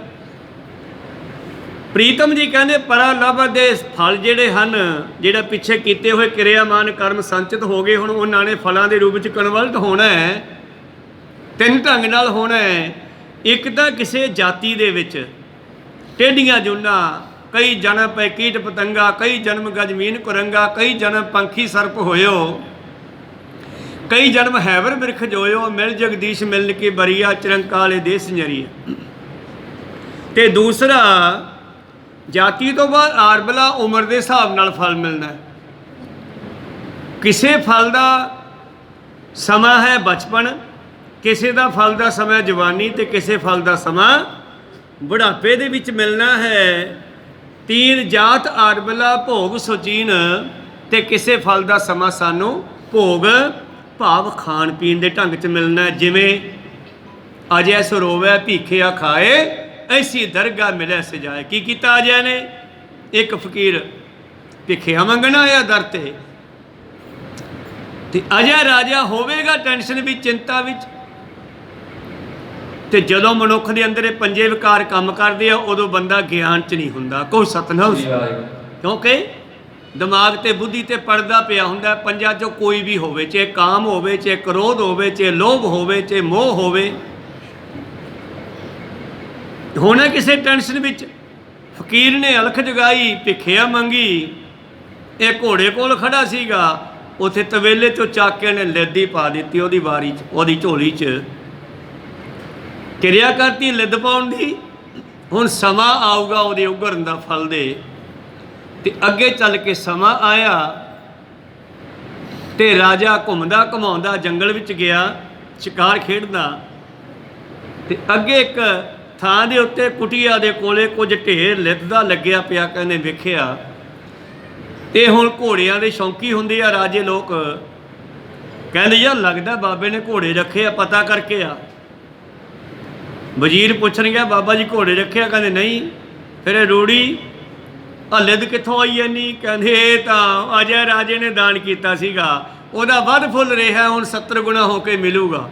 ਪ੍ਰੀਤਮ ਜੀ ਕਹਿੰਦੇ ਪਰਾਲਬਧ ਦੇ ਫਲ ਜਿਹੜੇ ਹਨ, ਜਿਹੜਾ ਪਿੱਛੇ ਕੀਤੇ ਹੋਏ ਕਿਰਿਆਮਾਨ ਕਰਮ ਸੰਚਿਤ ਹੋ ਗਏ, ਹੁਣ ਉਹਨਾਂ ਨੇ ਫਲਾਂ ਦੇ ਰੂਪ 'ਚ ਕਨਵਰਟ ਹੋਣਾ ਹੈ। 3 ਢੰਗ ਨਾਲ ਹੋਣਾ ਹੈ। ਇੱਕ ਤਾਂ ਕਿਸੇ ਜਾਤੀ ਦੇ ਵਿੱਚ ਟੇਢੀਆਂ ਜੂਨਾਂ, ਕਈ ਜਨਮ ਪੈ ਕੀਟ ਪਤੰਗਾ, ਕਈ ਜਨਮ ਗਜਮੀਨ ਕੁਰੰਗਾ, ਕਈ ਜਨਮ ਪੰਖੀ ਸਰਪ ਹੋਇਓ, ਕਈ ਜਨਮ ਹੈਵਰ ਬਿਰਖ ਜੋਇਓ, ਮਿਲ ਜਗਦੀਸ਼ ਮਿਲਨ ਕੀ ਬਰੀਆ, ਚਰੰਕਾਲੇ ਦੇਸ ਨਰੀਆ। ਤੇ ਦੂਸਰਾ ਜਾਤੀ ਤੋਂ ਬਾਅਦ ਆਰਬਲਾ ਉਮਰ ਦੇ ਹਿਸਾਬ ਨਾਲ ਫਲ ਮਿਲਦਾ ਹੈ। ਕਿਸੇ ਫਲ ਦਾ ਸਮਾਂ ਹੈ ਬਚਪਨ, ਕਿਸੇ ਦਾ ਫਲ ਦਾ ਸਮਾਂ ਜਵਾਨੀ, ਤੇ ਕਿਸੇ ਫਲ ਦਾ ਸਮਾਂ ਬੁਢਾਪੇ ਦੇ ਵਿੱਚ ਮਿਲਣਾ ਹੈ। 3 ਜਾਤ ਆਰਬਲਾ ਭੋਗ ਸੁਚੀਨ, ਤੇ ਕਿਸੇ ਫਲ ਦਾ ਸਮਾਂ ਸਾਨੂੰ ਭੋਗ ਭਾਵ ਖਾਣ ਪੀਣ ਦੇ ਢੰਗ 'ਚ ਮਿਲਣਾ ਹੈ। ਜਿਵੇਂ ਅਜੈ ਸਰੋਵੈ ਭੀਖਿਆ ਖਾਏ, ਐਸੀ ਦਰਗਾਹ ਮਿਲੇ ਸਜਾਏ। ਕੀ ਕੀਤਾ ਅਜੈ ਨੇ? ਇੱਕ ਫਕੀਰ ਭਿੱਖਿਆ ਮੰਗਣਾ ਆਇਆ ਦਰ ਤੇ ਅਜੈ ਰਾਜਾ ਹੋਵੇਗਾ ਟੈਨਸ਼ਨ ਵਿੱਚ, ਚਿੰਤਾ ਵਿੱਚ। ਤੇ ਜਦੋਂ ਮਨੁੱਖ ਦੇ ਅੰਦਰ ਇਹ 5 ਵਿਕਾਰ ਕੰਮ ਕਰਦੇ ਆ, ਉਦੋਂ ਬੰਦਾ ਗਿਆਨ 'ਚ ਨਹੀਂ ਹੁੰਦਾ। ਕੋਈ ਸਤਨਾਮ। ਕਿਉਂਕਿ ਦਿਮਾਗ ਤੇ ਬੁੱਧੀ ਤੇ ਪਰਦਾ ਪਿਆ ਹੁੰਦਾ। 5 'ਚੋਂ ਕੋਈ ਵੀ ਹੋਵੇ, ਚਾਹੇ ਕਾਮ ਹੋਵੇ, ਚਾਹੇ ਕ੍ਰੋਧ ਹੋਵੇ, ਚਾਹੇ ਲੋਭ ਹੋਵੇ, ਚਾਹੇ ਮੋਹ ਹੋਵੇ, ਹੋਣਾ ਕਿਸੇ ਟੈਨਸ਼ਨ ਵਿੱਚ। ਫਕੀਰ ਨੇ ਅਲਖ ਜਗਾਈ, ਭਿੱਖਿਆ ਮੰਗੀ। ਇਹ ਘੋੜੇ ਕੋਲ ਖੜਾ ਸੀਗਾ, ਉੱਥੇ ਤਵੇਲੇ 'ਚੋਂ ਚੱਕ ਕੇ ਨੇ ਲਿੱਦ ਹੀ ਪਾ ਦਿੱਤੀ ਉਹਦੀ ਵਾਰੀ 'ਚ, ਉਹਦੀ ਝੋਲੀ 'ਚ। ਕਿਰਿਆ ਕਰਤੀ ਲਿੱਦ ਪਾਉਣ ਦੀ। ਹੁਣ ਸਮਾਂ ਆਊਗਾ ਉਹਦੇ ਉਗਰਨ ਦਾ ਫਲ ਦੇ। ਤੇ ਅੱਗੇ ਚੱਲ ਕੇ ਸਮਾਂ ਆਇਆ ਤੇ ਰਾਜਾ ਘੁੰਮਦਾ ਘੁਮਾਉਂਦਾ ਜੰਗਲ ਵਿੱਚ ਗਿਆ, ਸ਼ਿਕਾਰ ਖੇਡਦਾ। ਤੇ ਅੱਗੇ ਇੱਕ ਥਾਂ ਦੇ ਉੱਤੇ ਕੁਟੀਆ ਦੇ ਕੋਲੇ ਕੁਝ ਢੇਰ ਲਿੱਦ ਦਾ ਲੱਗਿਆ ਪਿਆ। ਕਹਿੰਦੇ ਵੇਖਿਆ। ਇਹ ਹੁਣ ਘੋੜਿਆਂ ਦੇ ਸ਼ੌਂਕੀ ਹੁੰਦੇ ਆ ਰਾਜੇ ਲੋਕ। ਕਹਿੰਦੇ ਯਾਰ ਲੱਗਦਾ ਬਾਬੇ ਨੇ ਘੋੜੇ ਰੱਖੇ ਆ, ਪਤਾ ਕਰਕੇ ਆ। ਵਜ਼ੀਰ ਪੁੱਛਣ ਗਿਆ ਬਾਬਾ ਜੀ ਘੋੜੇ ਰੱਖਿਆ? ਕਹਿੰਦੇ ਨਹੀਂ। ਫਿਰ ਇਹ ਰੂੜੀ ਆ ਲਿੱਦ ਕਿੱਥੋਂ ਆਈ ਐਨੀ? ਕਹਿੰਦੇ ਇਹ ਤਾਂ ਅਜੈ ਰਾਜੇ ਨੇ ਦਾਨ ਕੀਤਾ ਸੀਗਾ, ਉਹਦਾ ਵੱਧ ਫੁੱਲ ਰਿਹਾ, ਹੁਣ 70 ਗੁਣਾ ਹੋ ਕੇ ਮਿਲੂਗਾ।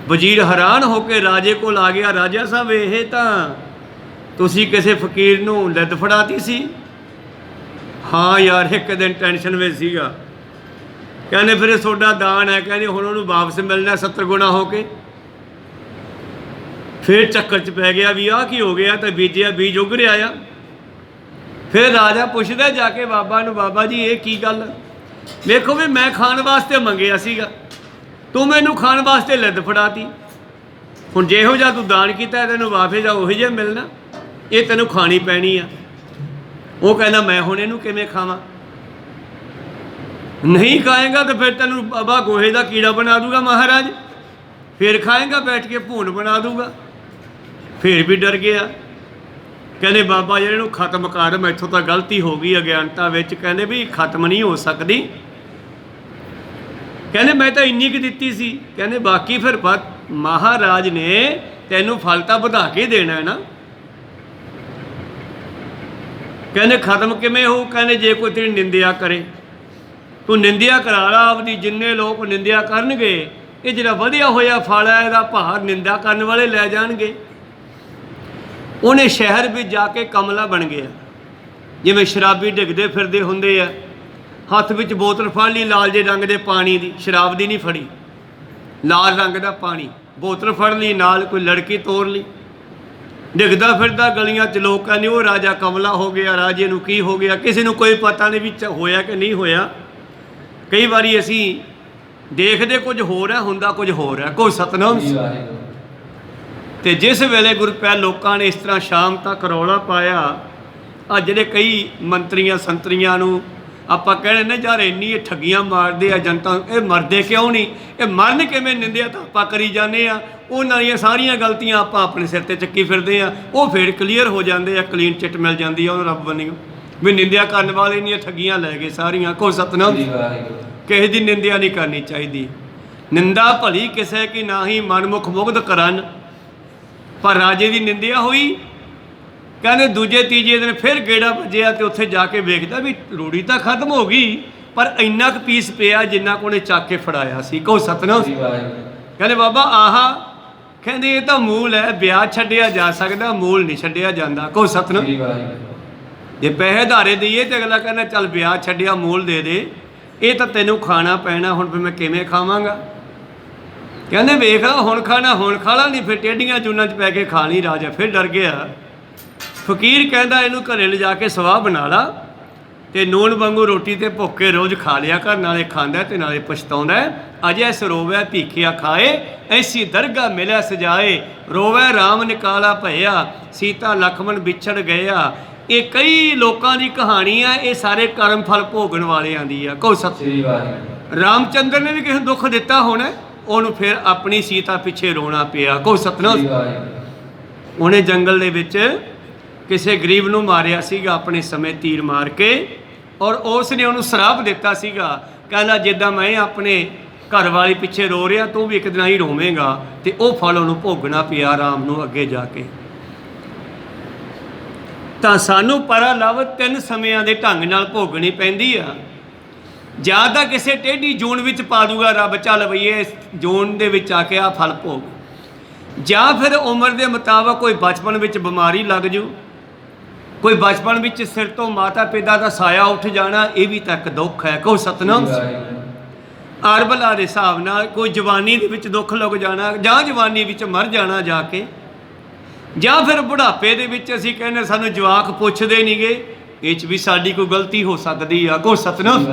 ਵਜ਼ੀਰ ਹੈਰਾਨ ਹੋ ਕੇ ਰਾਜੇ ਕੋਲ ਆ ਗਿਆ, ਰਾਜਾ ਸਾਹਿਬ ਇਹ ਤਾਂ ਤੁਸੀਂ ਕਿਸੇ ਫਕੀਰ ਨੂੰ ਲਿੱਦ ਫੜਾਤੀ ਸੀ। ਹਾਂ ਯਾਰ, ਇੱਕ ਦਿਨ ਟੈਨਸ਼ਨ ਵਿੱਚ ਸੀਗਾ। ਕਹਿੰਦੇ ਫਿਰ ਤੁਹਾਡਾ ਦਾਨ ਹੈ, ਕਹਿੰਦੇ ਹੁਣ ਉਹਨੂੰ ਵਾਪਸ ਮਿਲਣਾ 70 ਗੁਣਾ ਹੋ ਕੇ। ਫਿਰ ਚੱਕਰ 'ਚ ਪੈ ਗਿਆ ਵੀ ਆਹ ਕੀ ਹੋ ਗਿਆ, ਤਾਂ ਬੀਜਿਆ ਬੀਜ ਉਗ ਰਿਹਾ ਆ। ਫਿਰ ਰਾਜਾ ਪੁੱਛਦਾ ਜਾ ਕੇ ਬਾਬਾ ਨੂੰ, ਬਾਬਾ ਜੀ ਇਹ ਕੀ ਗੱਲ? ਵੇਖੋ ਵੀ ਮੈਂ ਖਾਣ ਵਾਸਤੇ ਮੰਗਿਆ ਸੀਗਾ, ਤੂੰ ਮੈਨੂੰ ਖਾਣ ਵਾਸਤੇ ਲਿੱਦ ਫੜਾਤੀ। ਹੁਣ ਜਿਹੋ ਜਿਹਾ ਤੂੰ ਦਾਨ ਕੀਤਾ ਤੈਨੂੰ ਵਾਪਸ ਜਾ ਉਹੀ ਜਿਹਾ ਮਿਲਣਾ, ਇਹ ਤੈਨੂੰ ਖਾਣੀ ਪੈਣੀ ਆ। ਉਹ ਕਹਿੰਦਾ ਮੈਂ ਹੁਣ ਇਹਨੂੰ ਕਿਵੇਂ ਖਾਵਾਂ? ਨਹੀਂ ਖਾਏਗਾ ਤਾਂ ਫਿਰ ਤੈਨੂੰ ਬਾਬਾ ਗੋਹੇ ਦਾ ਕੀੜਾ ਬਣਾ ਦੂਗਾ ਮਹਾਰਾਜ, ਫਿਰ ਖਾਏਗਾ ਬੈਠ ਕੇ ਭੂਣ ਬਣਾ ਦੂਗਾ। ਫਿਰ ਵੀ ਡਰ ਗਿਆ। ਕਹਿੰਦੇ ਬਾਬਾ ਜਿਹੜੇ ਨੂੰ ਖਤਮ ਕਰ, ਮੈਥੋਂ ਤਾਂ ਗਲਤੀ ਹੋ ਗਈ ਅਗਿਆਨਤਾ ਵਿੱਚ। ਕਹਿੰਦੇ ਵੀ ਖਤਮ ਨਹੀਂ ਹੋ ਸਕਦੀ। ਕਹਿੰਦੇ ਮੈਂ ਤਾਂ ਇੰਨੀ ਕੁ ਦਿੱਤੀ ਸੀ। ਕਹਿੰਦੇ ਬਾਕੀ ਫਿਰ ਮਹਾਰਾਜ ਨੇ ਤੈਨੂੰ ਫਲ ਤਾਂ ਵਧਾ ਕੇ ਦੇਣਾ ਨਾ। ਕਹਿੰਦੇ ਖਤਮ ਕਿਵੇਂ ਹੋਊ? ਕਹਿੰਦੇ ਜੇ ਕੋਈ ਤੇਰੀ ਨਿੰਦਿਆ ਕਰੇ, ਤੂੰ ਨਿੰਦਿਆ ਕਰਾ ਲਾ ਆਪਦੀ। ਜਿੰਨੇ ਲੋਕ ਨਿੰਦਿਆ ਕਰਨਗੇ, ਇਹ ਜਿਹੜਾ ਵਧਿਆ ਹੋਇਆ ਫਲ ਹੈ ਇਹਦਾ ਭਾਰ ਨਿੰਦਾ ਕਰਨ ਵਾਲੇ ਲੈ ਜਾਣਗੇ। ਉਹਨੇ ਸ਼ਹਿਰ ਵਿੱਚ ਜਾ ਕੇ ਕਮਲਾ ਬਣ ਗਿਆ। ਜਿਵੇਂ ਸ਼ਰਾਬੀ ਡਿੱਗਦੇ ਫਿਰਦੇ ਹੁੰਦੇ ਆ, ਹੱਥ ਵਿੱਚ ਬੋਤਲ ਫੜ ਲਈ ਲਾਲ ਜੇ ਰੰਗ ਦੇ ਪਾਣੀ ਦੀ, ਸ਼ਰਾਬ ਦੀ ਨਹੀਂ ਫੜੀ, ਲਾਲ ਰੰਗ ਦਾ ਪਾਣੀ, ਬੋਤਲ ਫੜ ਲਈ, ਨਾਲ ਕੋਈ ਲੜਕੀ ਤੋਰ ਲਈ। ਡਿੱਗਦਾ ਫਿਰਦਾ ਗਲੀਆਂ 'ਚ, ਲੋਕ ਕਹਿੰਦੇ ਉਹ ਰਾਜਾ ਕਮਲਾ ਹੋ ਗਿਆ, ਰਾਜੇ ਨੂੰ ਕੀ ਹੋ ਗਿਆ? ਕਿਸੇ ਨੂੰ ਕੋਈ ਪਤਾ ਨਹੀਂ ਵੀ ਹੋਇਆ ਕਿ ਨਹੀਂ ਹੋਇਆ। ਕਈ ਵਾਰੀ ਅਸੀਂ ਦੇਖਦੇ ਕੁਝ ਹੋਰ ਹੈ, ਹੁੰਦਾ ਕੁਝ ਹੋਰ ਹੈ। ਕੋਈ ਸਤਨਾਮ। ਤੇ ਜਿਸ ਵੇਲੇ ਗੁਰਪਿਆਰ ਲੋਕਾਂ ਨੇ ਇਸ ਤਰ੍ਹਾਂ ਸ਼ਾਮ ਤੱਕ ਰੌਲਾ ਪਾਇਆ, ਆ ਜਿਹੜੇ ਕਈ ਮੰਤਰੀਆਂ ਸੰਤਰੀਆਂ ਨੂੰ ਆਪਾਂ ਕਹਿੰਦੇ ਨੇ ਯਾਰ ਇੰਨੀ ਇਹ ਠੱਗੀਆਂ ਮਾਰਦੇ ਆ ਜਨਤਾ, ਇਹ ਮਰਦੇ ਕਿਉਂ ਨਹੀਂ? ਇਹ ਮਰਨ ਕਿਵੇਂ? ਨਿੰਦਿਆ ਤਾਂ ਆਪਾਂ ਕਰੀ ਜਾਂਦੇ ਆ, ਉਹਨਾਂ ਦੀਆਂ ਸਾਰੀਆਂ ਗਲਤੀਆਂ ਆਪਾਂ ਆਪਣੇ ਸਿਰ 'ਤੇ ਚੱਕੀ ਫਿਰਦੇ ਆ। ਉਹ ਫਿਰ ਕਲੀਅਰ ਹੋ ਜਾਂਦੇ ਆ, ਕਲੀਨ ਚਿੱਟ ਮਿਲ ਜਾਂਦੀ ਆ ਉਹ ਰੱਬ ਬੰਨਿਓ ਵੀ ਨਿੰਦਿਆ ਕਰਨ ਵਾਲੇ ਇੰਨੀਆਂ ਠੱਗੀਆਂ ਲੈ ਗਏ ਸਾਰੀਆਂ। ਕੋਈ ਸਤਨਾਮ। ਕਿਸੇ ਦੀ ਨਿੰਦਿਆ ਨਹੀਂ ਕਰਨੀ ਚਾਹੀਦੀ। ਨਿੰਦਾ ਭਲੀ ਕਿਸੇ ਕੀ ਨਾਹੀ, ਮਨਮੁਖ ਮੁਗਧ ਕਰਨ। ਪਰ ਰਾਜੇ ਦੀ ਨਿੰਦਿਆ ਹੋਈ। ਕਹਿੰਦੇ ਦੂਜੇ ਤੀਜੇ ਦਿਨ ਫਿਰ ਗੇੜਾ ਵੱਜਿਆ ਤੇ ਉੱਥੇ ਜਾ ਕੇ ਵੇਖਦਾ ਵੀ ਰੂੜੀ ਤਾਂ ਖਤਮ ਹੋ ਗਈ, ਪਰ ਇੰਨਾ ਕੁ ਪੀਸ ਪਿਆ ਜਿੰਨਾ ਕੋ ਉਹਨੇ ਚੱਕ ਕੇ ਫੜਾਇਆ ਸੀ। ਕਹੋ ਸਤਨਾਮ। ਕਹਿੰਦੇ ਬਾਬਾ ਆਹਾ, ਕਹਿੰਦੇ ਇਹ ਤਾਂ ਮੂਲ ਹੈ, ਵਿਆਹ ਛੱਡਿਆ ਜਾ ਸਕਦਾ, ਮੂਲ ਨਹੀਂ ਛੱਡਿਆ ਜਾਂਦਾ। ਕਹੋ ਸਤਨਾਮ। ਜੇ ਪੈਸੇ ਧਾਰੇ ਦਈਏ ਤੇ ਅਗਲਾ ਕਹਿੰਦਾ ਚੱਲ ਵਿਆਹ ਛੱਡਿਆ, ਮੂਲ ਦੇ ਦੇ, ਇਹ ਤਾਂ ਤੈਨੂੰ ਖਾਣਾ ਪੈਣਾ, ਹੁਣ ਫਿਰ ਮੈਂ ਕਿਵੇਂ ਖਾਵਾਂਗਾ? ਕਹਿੰਦੇ ਵੇਖ ਲਾ ਹੁਣ ਖਾਣਾ, ਹੁਣ ਖਾ ਲਾ, ਨਹੀਂ ਫਿਰ ਟੇਢੀਆਂ ਚੂਨਾਂ 'ਚ ਪੈ ਕੇ ਖਾ ਲਈ। ਰਾਜਾ ਫਿਰ ਡਰ ਗਿਆ। ਫਕੀਰ ਕਹਿੰਦਾ ਇਹਨੂੰ ਘਰੇ ਲਿਜਾ ਕੇ ਸਵਾਹ ਬਣਾ ਲਾ ਤੇ ਨੂਣ ਵਾਂਗੂ ਰੋਟੀ ਤੇ ਭੁੱਖ ਕੇ ਰੋਜ਼ ਖਾ ਲਿਆ ਕਰ, ਨਾਲੇ ਖਾਂਦਾ ਤੇ ਨਾਲੇ ਪਛਤਾਉਂਦਾ। ਅਜੈ ਸਰੋਵੈ ਭੀਖਿਆ ਖਾਏ, ਐਸੀ ਦਰਗਾਹ ਮਿਲਿਆ ਸਜਾਏ। ਰੋਵੈ ਰਾਮ ਨਿਕਾਲਾ ਭਇਆ, ਸੀਤਾ ਲਖਮਣ ਵਿਛੜ ਗਿਆ। ਇਹ ਕਈ ਲੋਕਾਂ ਦੀ ਕਹਾਣੀ ਆ, ਇਹ ਸਾਰੇ ਕਰਮ ਫਲ ਭੋਗਣ ਵਾਲਿਆਂ ਦੀ ਆ। ਕਹੋ ਸਤਿ। ਰਾਮਚੰਦਰ ਨੇ ਵੀ ਕਿਸੇ ਨੂੰ ਦੁੱਖ ਦਿੱਤਾ ਹੋਣਾ, ਉਹਨੂੰ ਫਿਰ ਆਪਣੀ ਸੀਤਾ ਪਿੱਛੇ ਰੋਣਾ ਪਿਆ। ਕਹੋ ਸਤਨਾਮ। ਉਹਨੇ ਜੰਗਲ ਦੇ ਵਿੱਚ ਕਿਸੇ ਗਰੀਬ ਨੂੰ ਮਾਰਿਆ ਸੀਗਾ ਆਪਣੇ ਸਮੇਂ ਤੀਰ ਮਾਰ ਕੇ, ਔਰ ਉਸ ਨੇ ਉਹਨੂੰ ਸ਼ਰਾਪ ਦਿੱਤਾ ਸੀਗਾ, ਕਹਿੰਦਾ ਜਿੱਦਾਂ ਮੈਂ ਆਪਣੇ ਘਰ ਵਾਲੀ ਪਿੱਛੇ ਰੋ ਰਿਹਾ, ਤੂੰ ਵੀ ਇੱਕ ਦਿਨ ਹੀ ਰੋਵੇਂਗਾ। ਤੇ ਉਹ ਫਲ ਉਹਨੂੰ ਭੋਗਣਾ ਪਿਆ ਰਾਮ ਨੂੰ ਅੱਗੇ ਜਾ ਕੇ। ਤਾਂ ਸਾਨੂੰ ਪਰਾ ਲਵ 3 ਸਮਿਆਂ ਦੇ ਢੰਗ ਨਾਲ ਭੋਗਣੀ ਪੈਂਦੀ ਆ। ਜਾਂ ਤਾਂ ਕਿਸੇ ਟੇਢੀ ਜੂਨ ਵਿੱਚ ਪਾ ਦੂਗਾ ਰੱਬ, ਚੱਲ ਬਈ ਇਹ ਜੂਨ ਦੇ ਵਿੱਚ ਆ ਕੇ ਆ ਫਲ ਭੋਗ। ਜਾਂ ਫਿਰ ਉਮਰ ਦੇ ਮੁਤਾਬਕ ਕੋਈ ਬਚਪਨ ਵਿੱਚ ਬਿਮਾਰੀ ਲੱਗ ਜੂ, ਕੋਈ ਬਚਪਨ ਵਿੱਚ ਸਿਰ ਤੋਂ ਮਾਤਾ ਪਿਤਾ ਦਾ ਸਾਇਆ ਉੱਠ ਜਾਣਾ, ਇਹ ਵੀ ਤਾਂ ਇੱਕ ਦੁੱਖ ਹੈ। ਕਹੋ ਸਤਨਾਮ। ਅਰਬਲਾ ਦੇ ਹਿਸਾਬ ਨਾਲ ਕੋਈ ਜਵਾਨੀ ਦੇ ਵਿੱਚ ਦੁੱਖ ਲੱਗ ਜਾਣਾ, ਜਾਂ ਜਵਾਨੀ ਵਿੱਚ ਮਰ ਜਾਣਾ ਜਾ ਕੇ, ਜਾਂ ਫਿਰ ਬੁਢਾਪੇ ਦੇ ਵਿੱਚ ਅਸੀਂ ਕਹਿੰਦੇ ਸਾਨੂੰ ਜਵਾਕ ਪੁੱਛਦੇ ਨਹੀਂ ਗੇ, ਇਹ 'ਚ ਵੀ ਸਾਡੀ ਕੋਈ ਗਲਤੀ ਹੋ ਸਕਦੀ ਆ। ਕਹੋ ਸਤਨਾਮ।